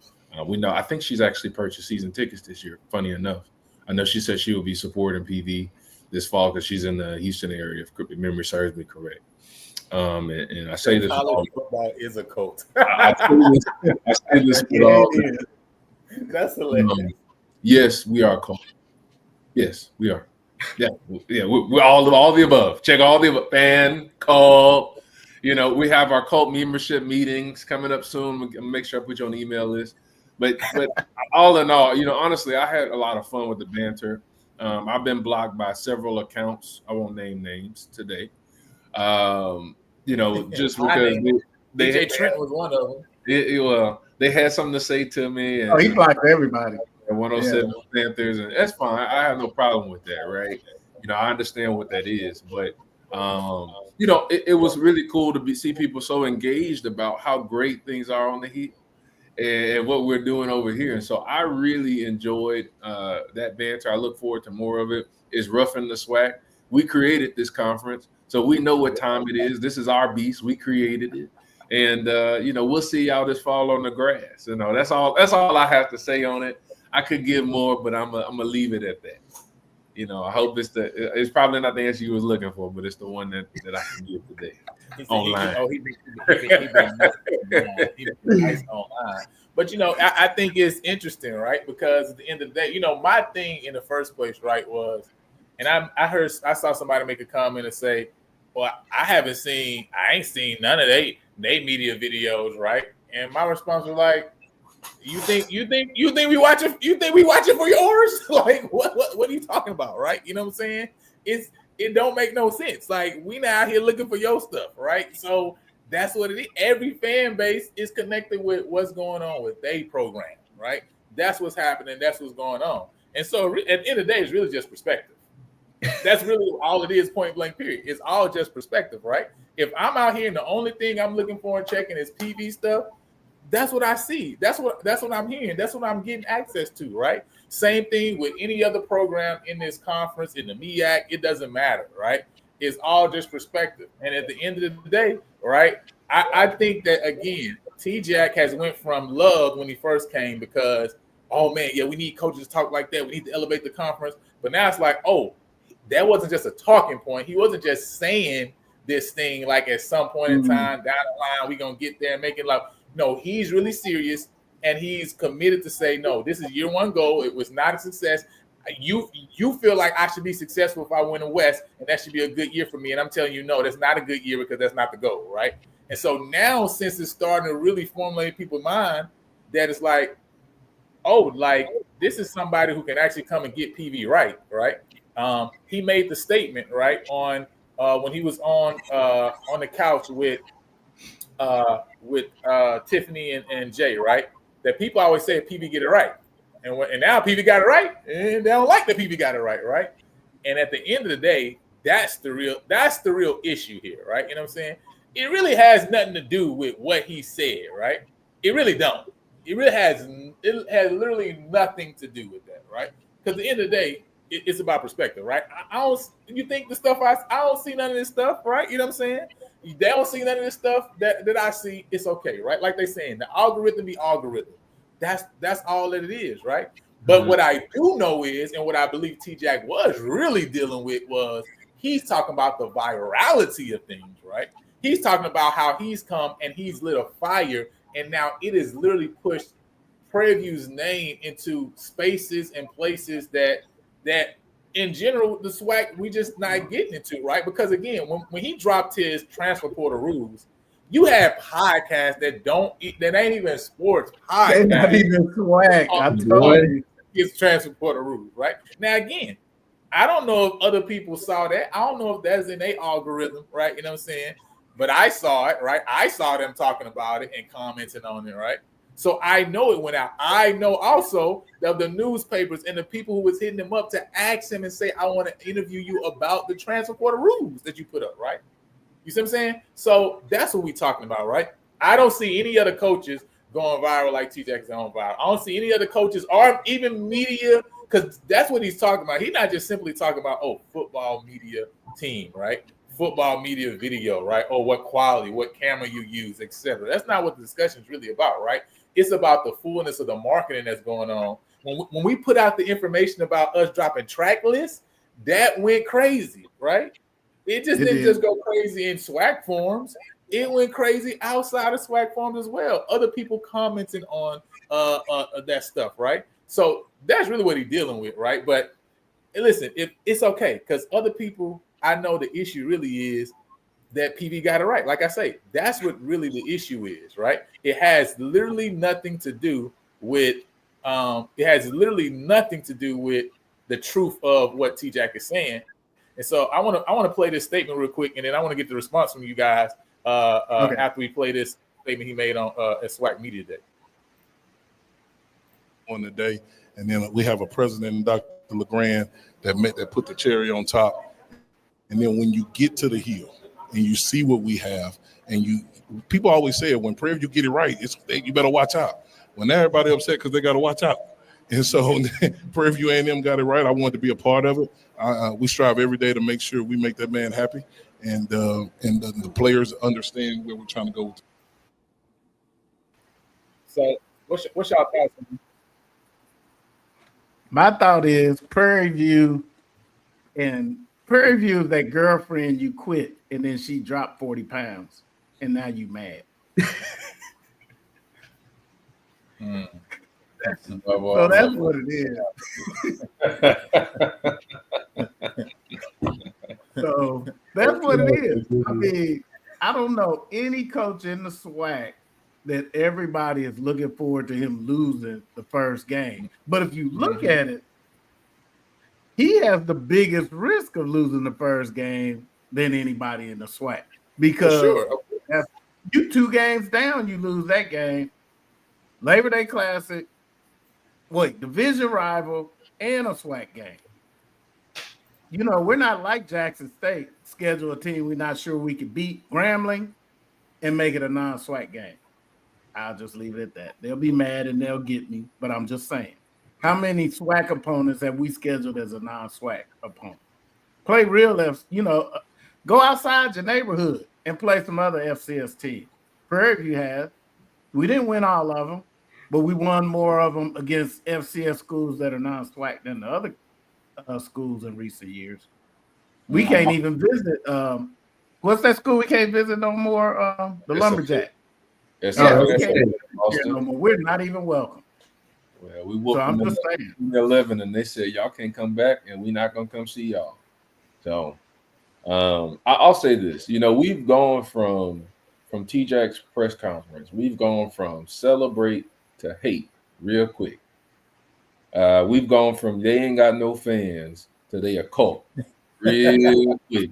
We know, I think she's actually purchased season tickets this year, funny enough. I know she said she will be supporting PV this fall because she's in the Houston area, if memory serves me correct. And I say this football is a cult. I say this with all. That's hilarious. Yes, we are a cult. Yes, we are. Yeah. We're all the above. Check all the above. Fan, cult. You know, we have our cult membership meetings coming up soon. We'll make sure I put you on the email list. But all in all, you know, honestly, I had a lot of fun with the banter. I've been blocked by several accounts. I won't name names today. You know, just because DJ Trent was one of them. They had something to say to me. And, he blocked everybody. 107 Panthers, and that's fine. I have no problem with that, right? You know, I understand what that is, but you know, it was really cool to see people so engaged about how great things are on the Heat and what we're doing over here. And so I really enjoyed that banter. I look forward to more of it. It's roughing the SWAC. We created this conference, so we know what time it is. This is our beast. We created it. And you know, we'll see y'all this fall on the grass. You know, that's all I have to say on it. I could give more, but I'm gonna leave it at that. You know, I hope it's probably not the answer you was looking for, but it's the one that I can give today. Online. He nice online. But you know, I think it's interesting, right? Because at the end of the day, you know, my thing in the first place, right, was, and I saw somebody make a comment and say, well, I ain't seen none of they media videos, right? And my response was like, you think we watch it? You think we watch it for yours? Like, what are you talking about, right? You know what I'm saying? It don't make no sense. Like, we now out here looking for your stuff, right? So that's what it is. Every fan base is connected with what's going on with their program, right? That's what's happening. That's what's going on. And so at the end of the day, it's really just perspective. That's really all it is, point blank, period. It's all just perspective, right? If I'm out here and the only thing I'm looking for and checking is PV stuff, that's what I see. That's what I'm hearing. That's what I'm getting access to, right? Same thing with any other program in this conference, in the MEAC, it doesn't matter, right? It's all just perspective. And at the end of the day, right, I think that, again, T-Jack has went from love when he first came because, oh, man, yeah, we need coaches to talk like that. We need to elevate the conference. But now it's like, oh, that wasn't just a talking point. He wasn't just saying this thing like at some point in time down the line, we're going to get there and make it like, no, he's really serious, and he's committed to say, no, this is year one goal. It was not a success. You feel like I should be successful if I win the West, and that should be a good year for me. And I'm telling you, no, that's not a good year because that's not the goal, right? And so now, since it's starting to really formulate people's mind, that it's like, oh, like this is somebody who can actually come and get PV right? He made the statement, right, on when he was on the couch with Tiffany and Jay, right? That people always say PV get it right, and now PV got it right, and they don't like that PV got it right? And at the end of the day, that's the real issue here, right? You know what I'm saying? It really has nothing to do with what he said, right? It really don't. It has literally nothing to do with that, right? Because at the end of the day, it's about perspective, right? You think the stuff I don't see none of this stuff, right? You know what I'm saying? They don't see none of this stuff that I see. It's okay, right? Like they saying, the algorithm be algorithm. That's all that it is, right? But what I do know is, and what I believe T-Jack was really dealing with was, he's talking about the virality of things, right? He's talking about how he's come and he's lit a fire, and now it has literally pushed Prairie View's name into spaces and places that in general, the SWAC, we just not getting into, right? Because again, when he dropped his transfer portal rules, you have podcasts that ain't even sports podcasts. They're not even SWAC. I'm telling you. It's transfer portal rules, right? Now again, I don't know if other people saw that. I don't know if that's in their algorithm, right? You know what I'm saying? But I saw it, right? I saw them talking about it and commenting on it, right? So I know it went out. I know also that the newspapers and the people who was hitting him up to ask him and say, I want to interview you about the transfer portal rules that you put up, right? You see what I'm saying? So that's what we're talking about, right? I don't see any other coaches going viral like TJ is going viral. I don't see any other coaches or even media, because that's what he's talking about. He's not just simply talking about, oh, football media team, right? Football media video, right? Or what quality, what camera you use, etc. That's not what the discussion is really about, right? It's about the fullness of the marketing that's going on. When we put out the information about us dropping track lists, that went crazy, right? It didn't just go crazy in SWAC forums. It went crazy outside of SWAC forums as well. Other people commenting on that stuff, right? So that's really what he's dealing with, right? But listen, it's okay, because other people, I know the issue really is that PV got it right. Like I say, that's what really the issue is, right? It has literally nothing to do with the truth of what T-Jack is saying. And so I want to play this statement real quick, and then I want to get the response from you guys after we play this statement he made on at SWAC Media Day. On the day, and then we have a president, Dr. LeGrand, that put the cherry on top. And then when you get to the hill and you see what we have, and people always say it, when Prairie View get it right, you better watch out. When everybody upset because they got to watch out. And so Prairie View A&M got it right. I wanted to be a part of it. We strive every day to make sure we make that man happy, and the players understand where we're trying to go with it. So what's y'all thoughts? My thought is Prairie View is that girlfriend you quit and then she dropped 40 pounds and now you mad. So that's what it is. So that's what it is. I mean, I don't know any coach in the SWAC that everybody is looking forward to him losing the first game. But if you look at it, he has the biggest risk of losing the first game than anybody in the SWAC. Because you 2 games down, you lose that game. Labor Day Classic, division rival, and a SWAC game. You know, we're not like Jackson State, schedule a team we're not sure we could beat, Grambling, and make it a non-SWAC game. I'll just leave it at that. They'll be mad and they'll get me, but I'm just saying. How many SWAC opponents have we scheduled as a non-SWAC opponent? Play real, go outside your neighborhood and play some other FCS teams. Prairie View has. We didn't win all of them, but we won more of them against FCS schools that are non-SWAC than the other schools in recent years. We can't even visit. What's that school we can't visit no more? The Lumberjack. No more. We're not even welcome. Well, we whooped them in 11, and they said y'all can't come back, and we're not gonna come see y'all. So, I'll say this: we've gone from T-Jack's press conference, we've gone from celebrate to hate real quick. We've gone from they ain't got no fans to they a cult real quick.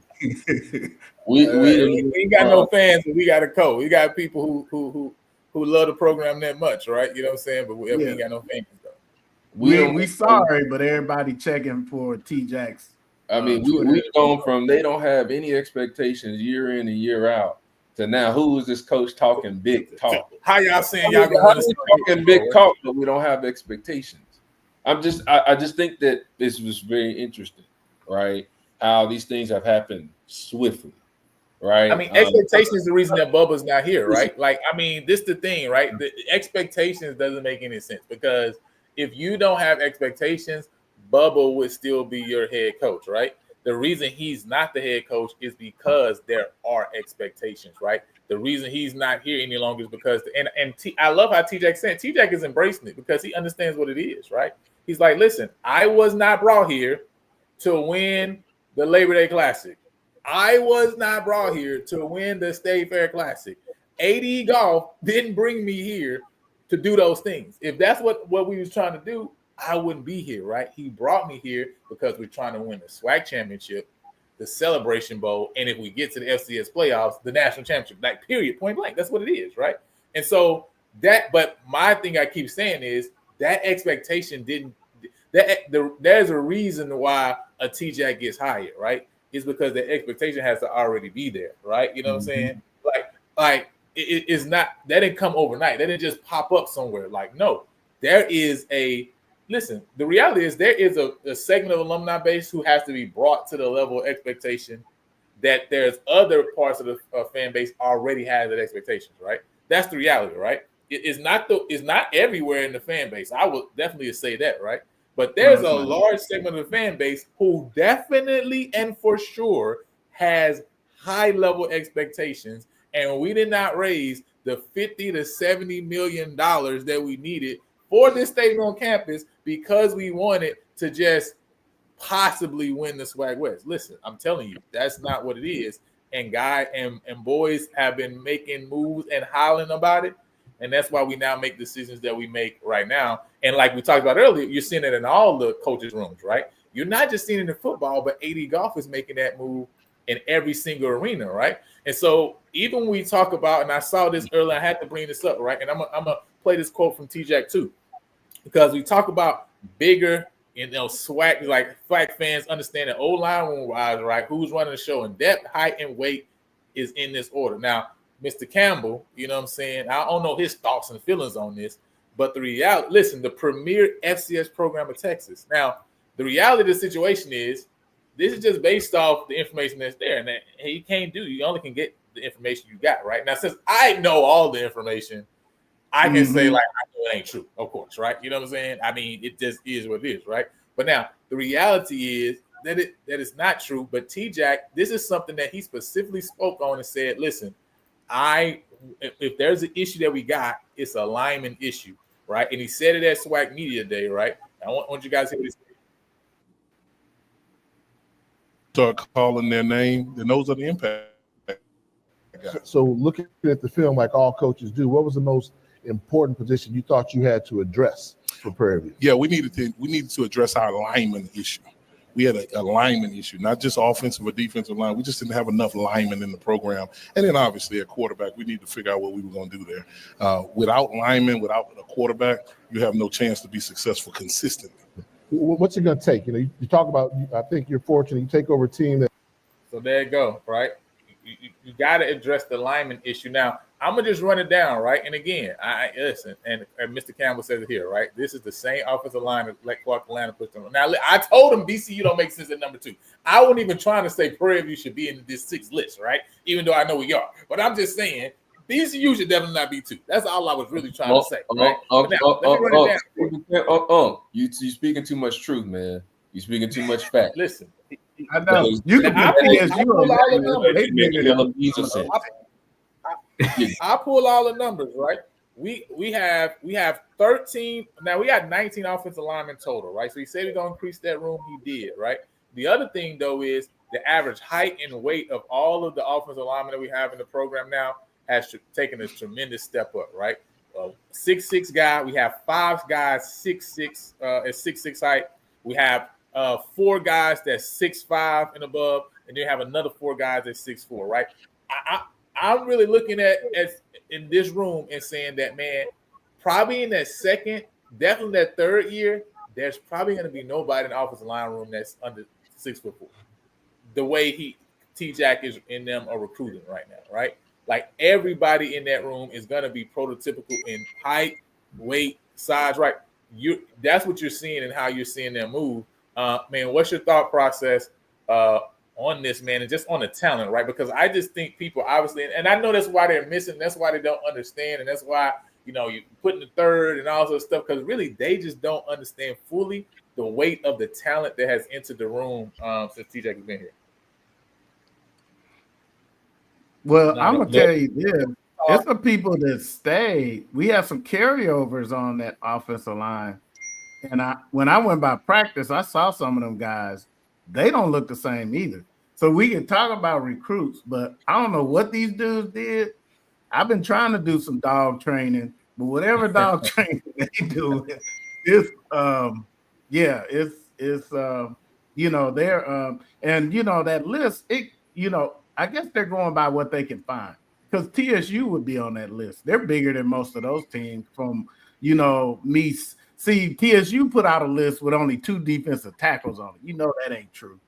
We ain't got no fans, but we got a cult. We got people who love the program that much, right? You know what I'm saying? But we ain't got no fans though. We sorry, but everybody checking for T-Jack's. I mean, we've gone from they don't have any expectations year in and year out to now who is this coach talking big talk? How y'all saying y'all gonna win talking big talk, but we don't have expectations? I just think that this was very interesting, right? How these things have happened swiftly, right? I mean, expectation is the reason that Bubba's not here, right? Like, I mean, this is the thing, right? The expectations doesn't make any sense, because if you don't have expectations, Bubba would still be your head coach, right? The reason he's not the head coach is because there are expectations, right? The reason he's not here any longer is because I love how T-Jack said T-Jack is embracing it because he understands what it is, right? He's like, listen, I was not brought here to win the Labor Day Classic. I was not brought here to win the State Fair Classic. AD Golf didn't bring me here to do those things. If that's what we was trying to do, I wouldn't be here, right? He brought me here because we're trying to win the SWAC championship, the Celebration Bowl, and if we get to the FCS playoffs, the national championship. Like, period, point blank. That's what it is, right? And so but my thing I keep saying is that expectation there's a reason why a TJAC gets hired, right? It's because the expectation has to already be there, right? You know what I'm saying? Like it's not, that didn't come overnight. That didn't just pop up somewhere. Like, no, there is the reality is there is a segment of alumni base who has to be brought to the level of expectation that there's other parts of the fan base already have that expectations, right? That's the reality, right? It's not everywhere in the fan base. I would definitely say that, right? But there's a large segment of the fan base who definitely and for sure has high level expectations, and we did not raise the $50 to $70 million that we needed for this stadium on campus because we wanted to just possibly win the SWAC West. Listen, I'm telling you, that's not what it is. And guys and boys have been making moves and hollering about it. And that's why we now make decisions that we make right now. And like we talked about earlier, you're seeing it in all the coaches' rooms, right? You're not just seeing it in football, but AD Golf is making that move in every single arena, right? And so even when we talk about, and I saw this earlier, I had to bring this up, right? And I'm gonna play this quote from TJAC too, because we talk about bigger, SWAC, like SWAC fans understand that O-line wise, right? Who's running the show, and depth, height, and weight is in this order. Now, Mr. Campbell, you know what I'm saying? I don't know his thoughts and feelings on this, but the reality, listen, the premier FCS program of Texas. Now, the reality of the situation is this is just based off the information that's there, and that you only can get the information you got, right? Now, since I know all the information, I can say, like, I know it ain't true, of course, right? You know what I'm saying? I mean, it just is what it is, right? But now, the reality is that it's not true, but TJAC, this is something that he specifically spoke on and said, listen, if there's an issue that we got, it's a lineman issue, right? And he said it at SWAC Media Day, right? I want you guys to hear this. Start calling their name, then those are the impact. So looking at the film like all coaches do, what was the most important position you thought you had to address for Prairie View? Yeah, we needed to address our lineman issue. We had a lineman issue, not just offensive or defensive line. We just didn't have enough linemen in the program. And then obviously at quarterback, we need to figure out what we were going to do there. Without linemen, without a quarterback, you have no chance to be successful consistently. What's it going to take? You talk about, I think you're fortunate. You take over a team that. So there you go, right? You got to address the lineman issue. Now, I'm going to just run it down, right? And again, I listen, and Mr. Campbell says it here, right? This is the same offensive line that Clark Atlanta puts them on. Now, I told him BCU don't make sense at number 2. I wasn't even trying to say Prairie View should be in this 6 list, right? Even though I know we are. But I'm just saying BCU should definitely not be 2. That's all I was really trying to say, right? Let me run it down. You speaking too much truth, man. You speaking too much fact. Listen. I know. You can I pull all the numbers, right? We have 13. Now we got 19 offensive linemen total, right? So he said he's gonna increase that room. He did, right? The other thing though is the average height and weight of all of the offensive linemen that we have in the program now has taken a tremendous step up, right? 6'6" guy. We have 5 guys 6'6" at 6'6" height. We have 4 guys that's 6'5" and above, and then you have another 4 guys at 6'4", right? I'm really looking at in this room and saying that, man, probably in that second, definitely that third year, there's probably going to be nobody in the offensive line room that's under 6'4". The way TJAC is in them are recruiting right now, right? Like everybody in that room is going to be prototypical in height, weight, size, right? That's what you're seeing and how you're seeing them move. Man, what's your thought process on this, man, and just on the talent, right? Because I just think people obviously, and I know that's why they're missing, that's why they don't understand, and that's why, you put in the third and all this stuff, because really they just don't understand fully the weight of the talent that has entered the room since TJ has been here. Well, I'm gonna tell you this. It's the people that stayed. We have some carryovers on that offensive line. And when I went by practice, I saw some of them guys. They don't look the same either. So we can talk about recruits, but I don't know what these dudes did. I've been trying to do some dog training, but whatever dog training they do, Yeah, it's they're and that list, I guess they're going by what they can find, because TSU would be on that list. They're bigger than most of those teams from me. See, TSU put out a list with only 2 defensive tackles on it. That ain't true.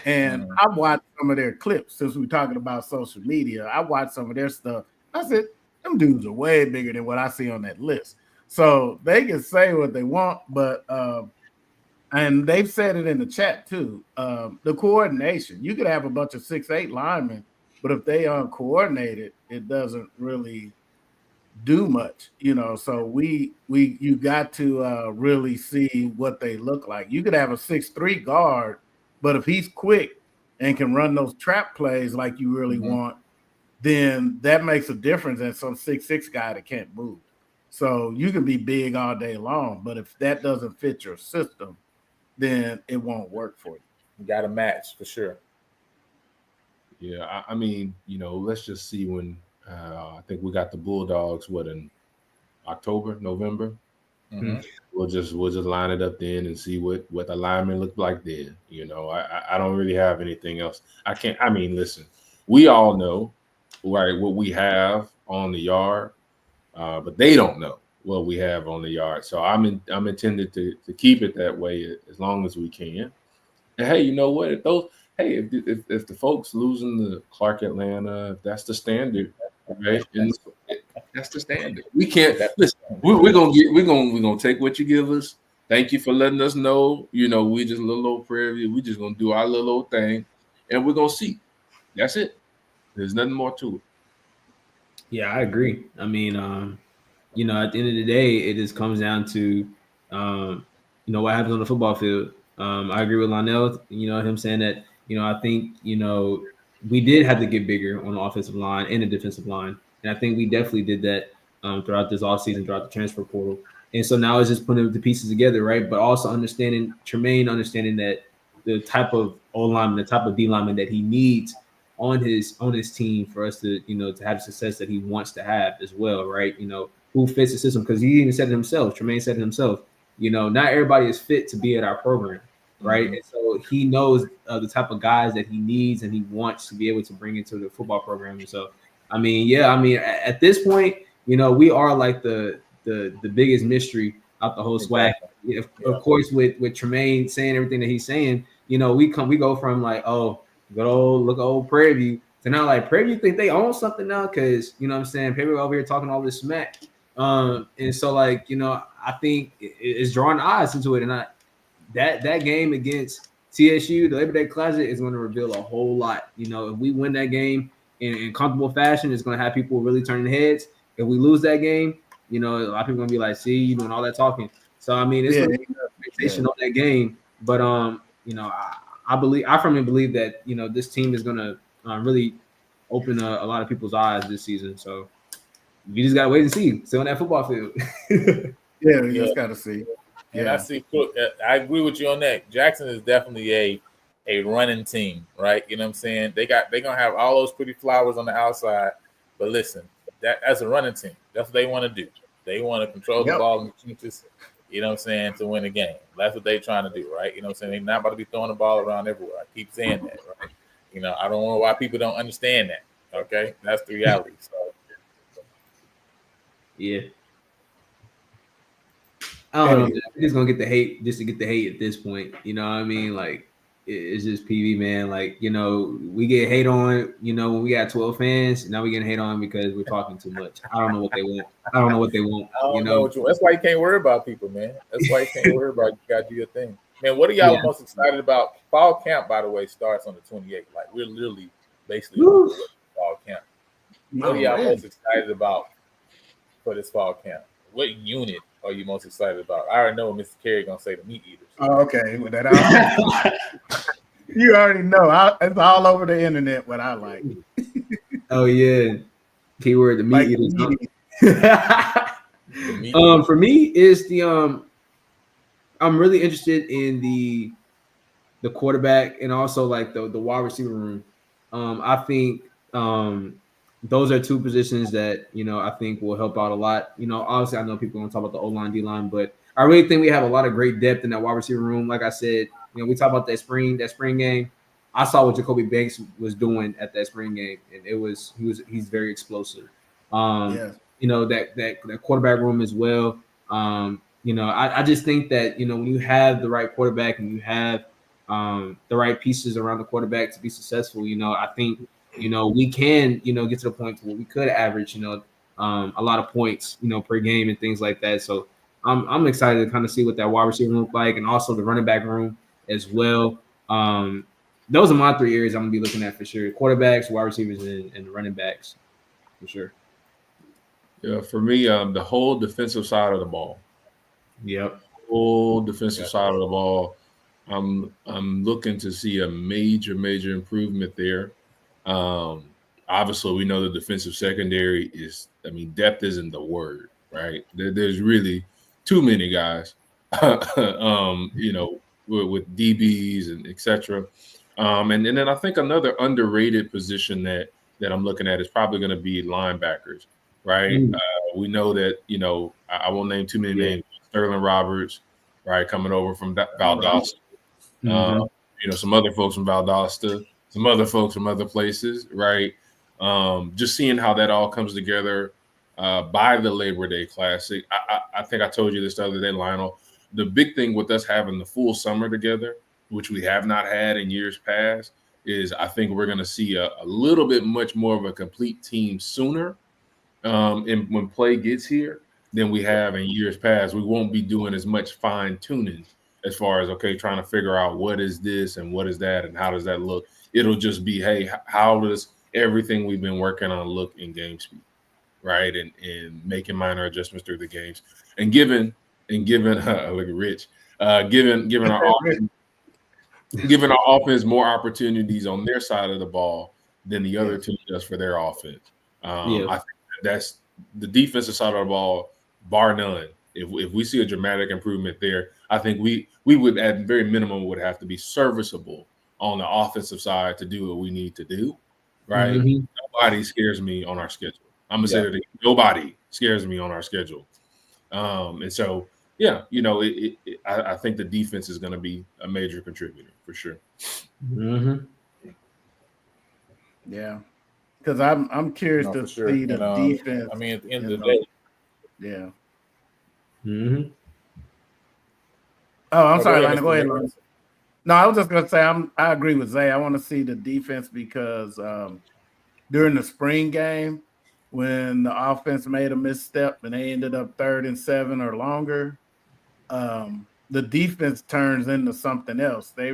And I watched some of their clips since we're talking about social media. I watched some of their stuff. I said, them dudes are way bigger than what I see on that list. So they can say what they want, but and they've said it in the chat too. The coordination, you could have a bunch of 6'8" linemen, but if they aren't coordinated, it doesn't really do much, So you got to really see what they look like. You could have a 6'3" guard, but if he's quick and can run those trap plays like you really want, then that makes a difference than some 6'6" guy that can't move. So you can be big all day long, but if that doesn't fit your system, then it won't work for you. You got to match for sure. Yeah, I mean, let's just see when I think we got the Bulldogs. What, in October, November? Mm-hmm. We'll just line it up then and see what the linemen look like then. I don't really have anything else. I mean, listen, we all know, right, what we have on the yard, but they don't know what we have on the yard. So I'm intended to keep it that way as long as we can. And hey, you know what? If the folks losing to Clark Atlanta, if that's the standard, right? That's the standard. We can't listen. We're gonna take what you give us. Thank you for letting us know. We just a little old Prairie View. We just gonna do our little old thing, and we're gonna see. That's it. There's nothing more to it. Yeah, I agree. I mean, at the end of the day, it just comes down to, what happens on the football field. I agree with Lionel, him saying that, I think, we did have to get bigger on the offensive line and the defensive line. And I think we definitely did that throughout this offseason, throughout the transfer portal. And so now it's just putting the pieces together, right? But also Tremaine understanding that the type of O lineman, the type of D lineman that he needs on his team for us to, to have the success that he wants to have as well, right? Who fits the system, because he even said it himself. Tremaine said it himself. Not everybody is fit to be at our program, right? And so he knows the type of guys that he needs and he wants to be able to bring into the football program. And so, at this point, we are like the biggest mystery out the whole SWAC. Of course, with Tremaine saying everything that he's saying, we go from like, oh, good old Prairie View to now like Prairie View think they own something now, because Prairie View over here talking all this smack. And so like, I think it's drawing eyes into it. And that game against TSU, the Labor Day Classic, is going to reveal a whole lot. If we win that game in comfortable fashion, it's going to have people really turning heads. If we lose that game, a lot of people are going to be like, see, you doing all that talking. So, it's going to be an expectation on that game. But, I firmly believe that, this team is going to really open a lot of people's eyes this season. So you just got to wait and see. Still on that football field. We just got to see. And I agree with you on that. Jackson is definitely a running team, right? You know what I'm saying? They're gonna have all those pretty flowers on the outside, but listen, that's a running team. That's what they want to do. They want to control the ball in the trenches, to win a game. That's what they're trying to do, right? They're not about to be throwing the ball around everywhere. I keep saying that, right? I don't know why people don't understand that. Okay, that's the reality. So yeah. I don't know. We're just gonna get the hate just to get the hate at this point. Like, it's just PV, man. Like, we get hate on, when we got 12 fans. Now we getting hate on because we're talking too much. I don't know what they want. I don't know. That's why you can't worry about people, man. That's why you can't worry about. You gotta do your thing, man. What are y'all most excited about? Fall camp, by the way, starts on the 28th. Like, we're literally basically fall camp. What are y'all most excited about for this fall camp? What unit are you most excited about? I already know what Mr. Carey gonna say, the meat eaters. Oh, okay. With that, you already know. It's all over the internet what I like. Oh yeah, keyword the meat eaters. For me, is the I'm really interested in the quarterback and also like the wide receiver room. I think those are two positions that, I think will help out a lot. Obviously I know people are going to talk about the O-line, D-line, but I really think we have a lot of great depth in that wide receiver room. Like I said, we talk about that spring game. I saw what Jacoby Banks was doing at that spring game, and he's very explosive. Yes. That quarterback room as well. I just think that when you have the right quarterback and you have the right pieces around the quarterback to be successful, I think we can get to the point where we could average a lot of points per game and things like that. So I'm excited to kind of see what that wide receiver room look like, and also the running back room as well. Those are my 3 areas I'm gonna be looking at for sure: quarterbacks, wide receivers, and running backs for sure. Yeah, for me, the whole defensive side of the ball. Yep. Whole defensive side of the ball. I'm looking to see a major improvement there. Obviously, we know the defensive secondary is. I mean, depth isn't the word, right? There's really too many guys. With DBs and etc. And then I think another underrated position that I'm looking at is probably going to be linebackers, right? We know that I won't name too many names. Sterling Roberts, right, coming over from Valdosta. Some other folks from Valdosta, some other folks from other places, right? Just seeing how that all comes together by the Labor Day Classic. I think I told you this the other day, Lionel. The big thing with us having the full summer together, which we have not had in years past, is I think we're going to see a little bit much more of a complete team sooner when play gets here than we have in years past. We won't be doing as much fine tuning as far as, trying to figure out what is this and what is that and how does that look. It'll just be, hey, how does everything we've been working on look in game speed, right? And making minor adjustments through the games. And given look at Rich, given our offense more opportunities on their side of the ball than the other team does for their offense. I think that's the defensive side of the ball, bar none. If we see a dramatic improvement there, I think we would at very minimum would have to be serviceable on the offensive side to do what we need to do, right? Nobody scares me on our schedule. I'm gonna say that again. Nobody scares me on our schedule. And so, I think the defense is going to be a major contributor for sure. Yeah, because I'm curious to see the defense. I mean, at the end of the day, Oh, I'm sorry, Lionel. Go ahead, Lionel. No, I was just gonna say I agree with Zay. I want to see the defense because during the spring game, when the offense made a misstep and they ended up 3rd and 7 or longer, the defense turns into something else. They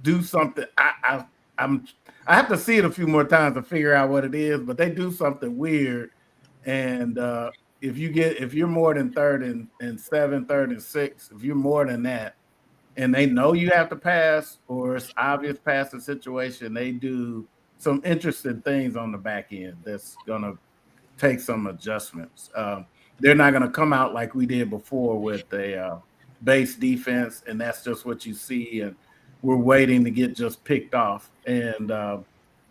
do something. I have to see it a few more times to figure out what it is, but they do something weird. And if you're more than 3rd and 7, 3rd and 6, if you're more than that, and they know you have to pass or it's obvious passing situation, they do some interesting things on the back end that's going to take some adjustments. They're not going to come out like we did before with a base defense, and that's just what you see, and we're waiting to get just picked off. And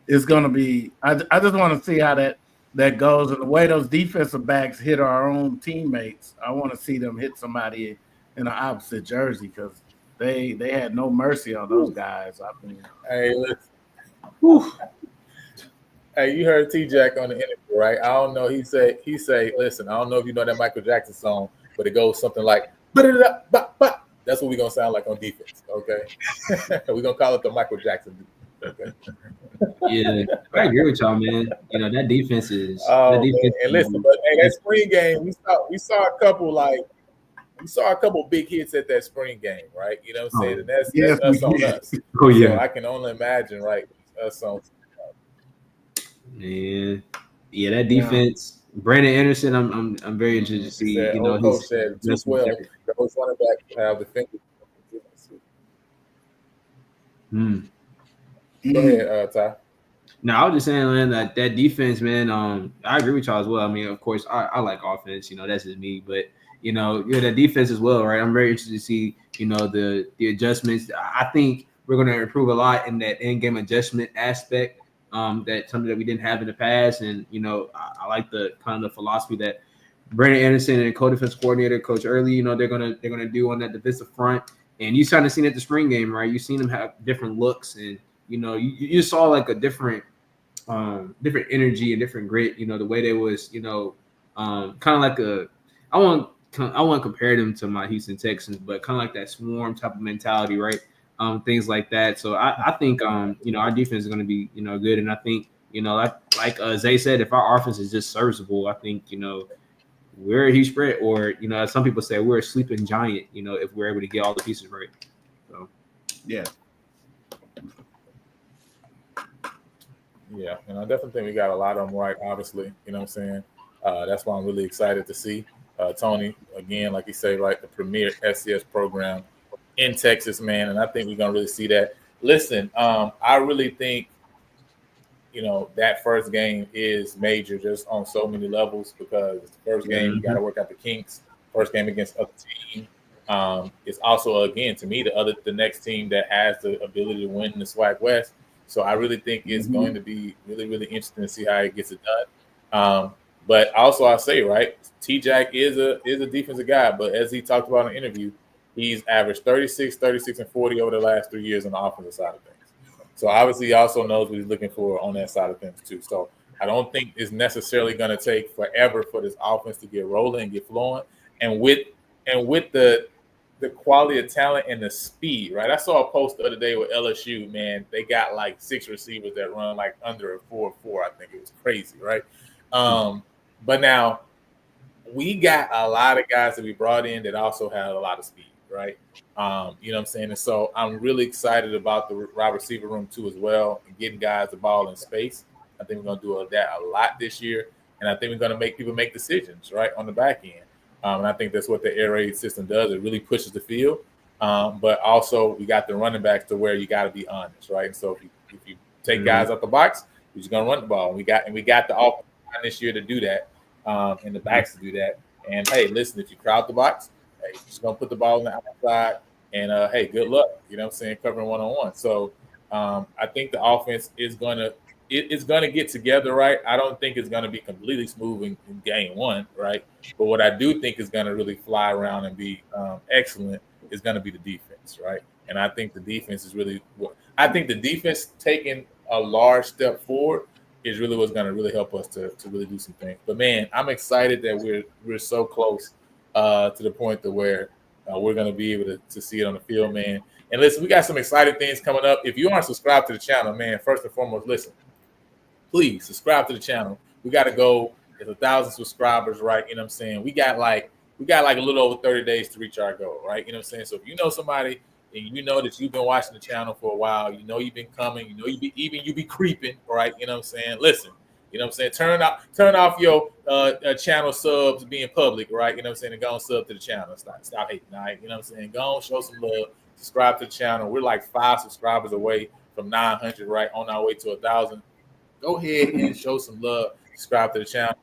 it's going to be – I just want to see how that goes. And the way those defensive backs hit our own teammates, I want to see them hit somebody in the opposite jersey because they had no mercy on those guys. I mean, hey, listen. Hey, you heard T-Jack on the interview, right? I don't know. He say, listen, I don't know if you know that Michael Jackson song, but it goes something like, that's what we're going to sound like on defense, okay? We're going to call it the Michael Jackson, okay? Yeah, I agree with y'all, man. That defense is. And listen, but hey, that spring game, we saw a couple big hits at that spring game, right? You know what I'm saying? And that's us on us. Oh yeah. So I can only imagine, right? Us on. Yeah, that defense. Brandon Anderson, I'm very interested to see. Coach said 212. The coach running back have the finger. Go ahead, Ty. No, I was just saying, man, that defense, man. I agree with y'all as well. I mean, of course, I like offense. That's just me. But that defense as well, right? I'm very interested to see, the adjustments. I think we're going to improve a lot in that in-game adjustment aspect. That something that we didn't have in the past, and I like the kind of the philosophy that Brandon Anderson and co-defense coordinator Coach Early, you know, they're gonna do on that defensive front. And you kind of seen it at the spring game, right? You seen them have different looks, and you know, you saw like a different energy and different grit. You know, the way they was, you know, kind of like I want to compare them to my Houston Texans, but kind of like that swarm type of mentality, right? Things like that. So I think you know, our defense is going to be, you know, good, and I think, you know, like Zay said, if our offense is just serviceable, I think, you know, we're a huge spread, or, you know, as some people say, we're a sleeping giant, you know, if we're able to get all the pieces right. So Yeah. Yeah, and I definitely think we got a lot of them right, obviously. You know what I'm saying? That's why I'm really excited to see Tony, again, like you say, right, the premier FCS program in Texas, man. And I think we're going to really see that. Listen, I really think, you know, that first game is major just on so many levels, because it's the first game, you got to work out the kinks. First game against other team. It's also, again, to me, the next team that has the ability to win the SWAC West. So I really think it's going to be really, really interesting to see how he gets it done. But also I'll say, right, T-Jack is a defensive guy, but as he talked about in the interview, he's averaged 36, and 40 over the last 3 years on the offensive side of things. So obviously he also knows what he's looking for on that side of things too. So I don't think it's necessarily going to take forever for this offense to get rolling and get flowing. And with the quality of talent and the speed, right? I saw a post the other day with LSU, man. They got like 6 receivers that run like under a 4.4. I think it was crazy, right? But now we got a lot of guys that we brought in that also have a lot of speed, right? You know what I'm saying? And so I'm really excited about the wide receiver room too as well, and getting guys the ball in space. I think we're going to do that a lot this year, and I think we're going to make people make decisions, right, on the back end. And I think that's what the air raid system does. It really pushes the field. But also we got the running backs to where you got to be honest, right? And so if you take guys out the box, you're just going to run the ball. And we got the offense this year to do that, and the backs to do that. And, hey, listen, if you crowd the box, hey, you're just going to put the ball on the outside. And, hey, good luck, you know what I'm saying, covering one-on-one. So I think the offense is going to it's going to get together, right? I don't think it's going to be completely smooth in game one, right? But what I do think is going to really fly around and be excellent is going to be the defense, right? And I think the defense is really – I think the defense taking a large step forward is really what's going to really help us to really do some things. But, man, I'm excited that we're so close to the point to where we're going to be able to see it on the field, man. And, listen, we got some exciting things coming up. If you aren't subscribed to the channel, man, first and foremost, listen, please subscribe to the channel. We got to go. There's 1,000 subscribers, right? You know what I'm saying? We got like a little over 30 days to reach our goal, right? You know what I'm saying? So if you know somebody and you know that you've been watching the channel for a while, you know you've been coming, you know you be creeping, right? You know what I'm saying? Listen, you know what I'm saying? Turn off your channel subs being public, right? You know what I'm saying? And go and sub to the channel. Stop hating, all right? You know what I'm saying? Go and show some love. Subscribe to the channel. We're like 5 subscribers away from 900, right? On our way to 1,000. Go ahead and show some love. Subscribe to the channel.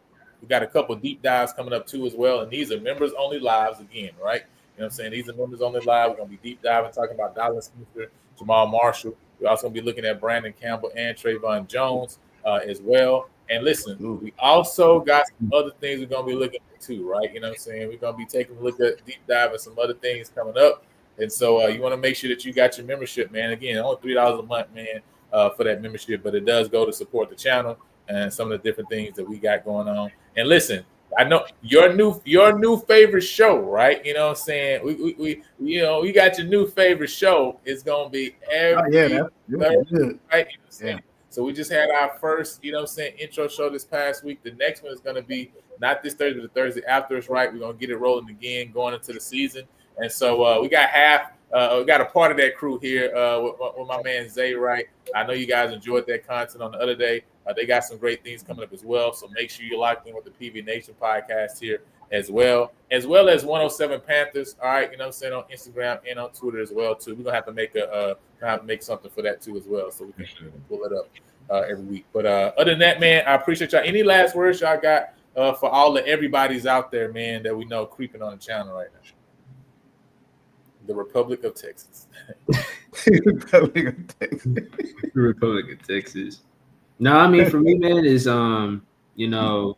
We got a couple deep dives coming up too as well. And these are members only lives again, right? You know what I'm saying? These are members only live. We're going to be deep diving, talking about Dallas Smith, Jamal Marshall. We're also going to be looking at Brandon Campbell and Trayvon Jones as well. And listen, we also got some other things we're going to be looking at too, right? You know what I'm saying? We're going to be taking a look at deep dive and some other things coming up. And so you want to make sure that you got your membership, man. Again, only $3 a month, man. For that membership, but it does go to support the channel and some of the different things that we got going on. And listen, I know your new favorite show, right? You know what I'm saying? We you know, you got your new favorite show. It's gonna be every Thursday, right? You know what I'm saying? So we just had our first, you know what I'm saying, intro show this past week. The next one is gonna be not this Thursday, but the Thursday after us, right? We're gonna get it rolling again going into the season. And so we got we got a part of that crew here with my man Zay, right? I know you guys enjoyed that content on the other day. They got some great things coming up as well. So make sure you're locked in with the PV Nation podcast here as well as 107 Panthers. All right, you know what I'm saying, on Instagram and on Twitter as well too. We're gonna have to make something for that too as well, so we can pull it up every week. But other than that, man, I appreciate y'all. Any last words y'all got for all the everybody's out there, man, that we know creeping on the channel right now? The Republic of Texas. The Republic of Texas. No, I mean, for me, man, is you know,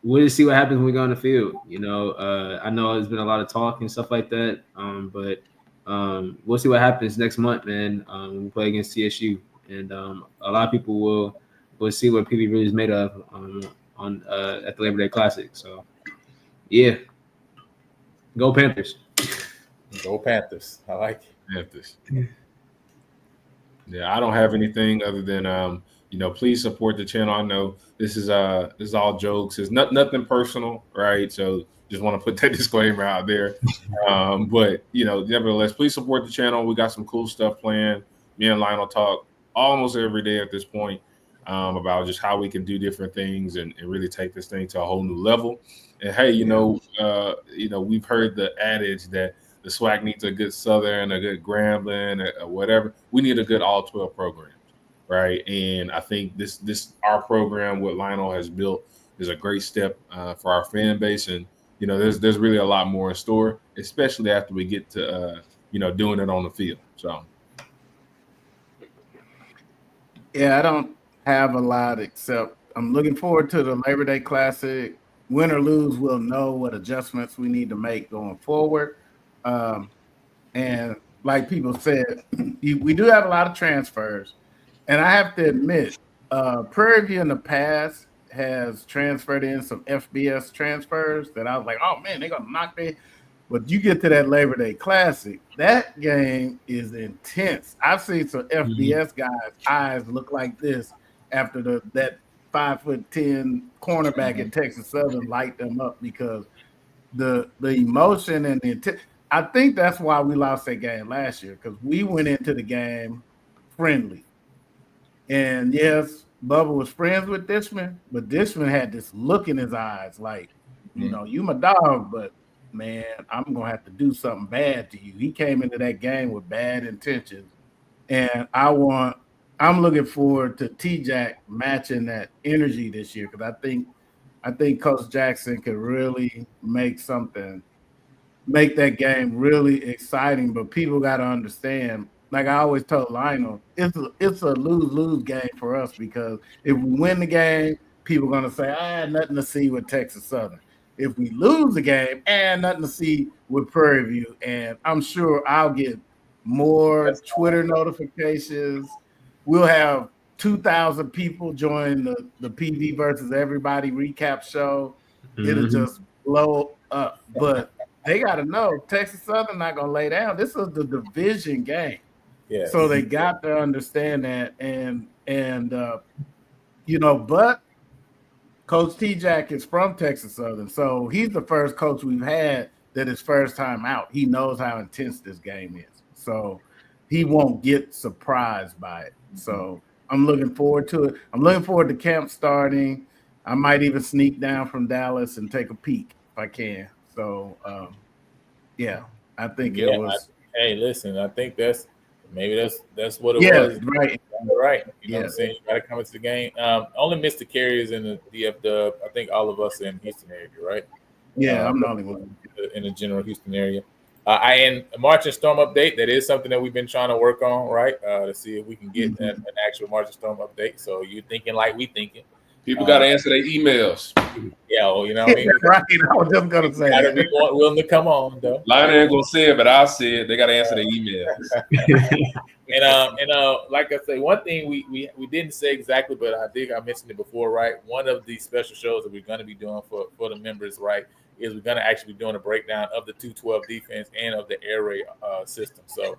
we'll just see what happens when we go on the field. I know there's been a lot of talk and stuff like that, but we'll see what happens next month, man. When we play against TSU, and a lot of people will see what PV really is made of on at the Labor Day Classic. So, yeah, go Panthers. Go Panthers. I like it. Panthers. Yeah, I don't have anything other than please support the channel. I know this is all jokes. It's nothing personal, right? So just want to put that disclaimer out there. But nevertheless, please support the channel. We got some cool stuff planned. Me and Lionel talk almost every day at this point about just how we can do different things and really take this thing to a whole new level. And hey, we've heard the adage that the SWAC needs a good Southern, a good Grambling, or whatever. We need a good all 12 program, right? And I think this our program, what Lionel has built, is a great step for our fan base. And there's really a lot more in store, especially after we get to doing it on the field. So yeah, I don't have a lot except I'm looking forward to the Labor Day Classic. Win or lose, we'll know what adjustments we need to make going forward. And like people said, we do have a lot of transfers. And I have to admit, Prairie View in the past has transferred in some FBS transfers that I was like, oh man, they're gonna knock their. But you get to that Labor Day Classic, that game is intense. I've seen some FBS guys' eyes look like this after that 5'10" cornerback at Texas Southern light them up because the emotion and the intent. I think that's why we lost that game last year, because we went into the game friendly. And yes, Bubba was friends with Dishman, but Dishman had this look in his eyes like, you my dog, but man, I'm going to have to do something bad to you. He came into that game with bad intentions. And I'm looking forward to T-Jack matching that energy this year, because I think Coach Jackson could really make that game really exciting. But people got to understand, like I always told Lionel, it's a lose-lose game for us, because if we win the game, people are going to say, I had nothing to see with Texas Southern. If we lose the game, and nothing to see with Prairie View. And I'm sure I'll get more Twitter notifications. We'll have 2,000 people join the PV versus everybody recap show. It'll just blow up. But they got to know Texas Southern not going to lay down. This is the division game. Yeah. So they got to understand that. But Coach T-Jack is from Texas Southern. So he's the first coach we've had that is first time out. He knows how intense this game is. So he won't get surprised by it. So I'm looking forward to it. I'm looking forward to camp starting. I might even sneak down from Dallas and take a peek if I can. So, I think it was. Hey, listen, I think that's what it was. Right. Right. You know what I'm saying? You got to come into the game. Only missed the carriers in the DF Dub. I think all of us in Houston area, right? Yeah, I'm the only one in the general Houston area. And March and Storm update, that is something that we've been trying to work on, right? To see if we can get an actual March and Storm update. So you're thinking like we thinking. People got to answer their emails. Yeah, you know what I mean? Right. I was just going to say that. Be willing to come on, though. Lionel ain't going to say it, but I'll say it. They got to answer their emails. and like I say, one thing we didn't say exactly, but I think I mentioned it before, right? One of the special shows that we're going to be doing for the members, right, is we're going to actually be doing a breakdown of the 212 defense and of the air raid system. So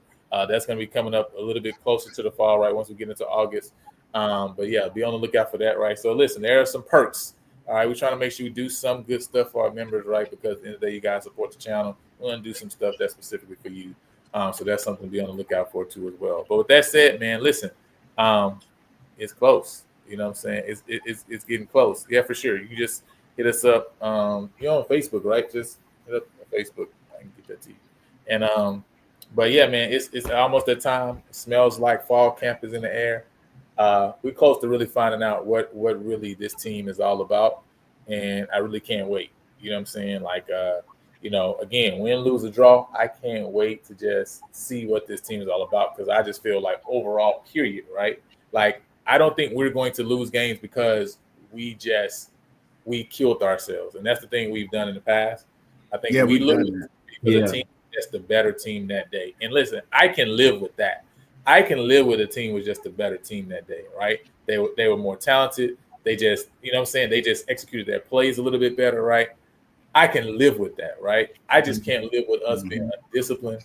that's going to be coming up a little bit closer to the fall, right, once we get into August. But yeah, be on the lookout for that, right? So listen, there are some perks. All right, we're trying to make sure we do some good stuff for our members, right? Because at the end of the day, you guys support the channel. We're going to do some stuff that's specifically for you. So that's something to be on the lookout for too as well. But with that said, man, listen, it's close. You know what I'm saying? It's getting close. Yeah, for sure. You just hit us up. You're on Facebook, right? Just hit up on Facebook. I can get that to you. And but yeah, man, it's almost that time. It smells like fall camp is in the air. We're close to really finding out what really this team is all about, and I really can't wait. You know what I'm saying? Like, again, win, lose, or draw, I can't wait to just see what this team is all about, because I just feel like overall, period, right? Like, I don't think we're going to lose games because we just we killed ourselves. And that's the thing we've done in the past. I think Yeah, we we've look done at that. the team that's the better team that day. And listen, I can live with that. I can live with a team was just a better team that day, right? They were more talented. They just, you know what I'm saying? They just executed their plays a little bit better, right? I can live with that, right? I just can't live with us being undisciplined,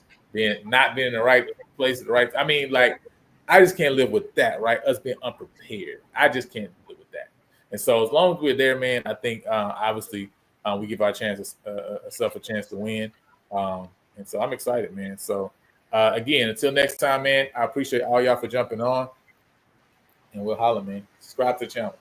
not being in the right place at the right. I mean, like, I just can't live with that, right? Us being unprepared. I just can't live with that. And so as long as we're there, man, I think obviously we give our ourselves a chance to win. And so I'm excited, man. So again, until next time, man, I appreciate all y'all for jumping on. And we'll holler, man. Subscribe to the channel.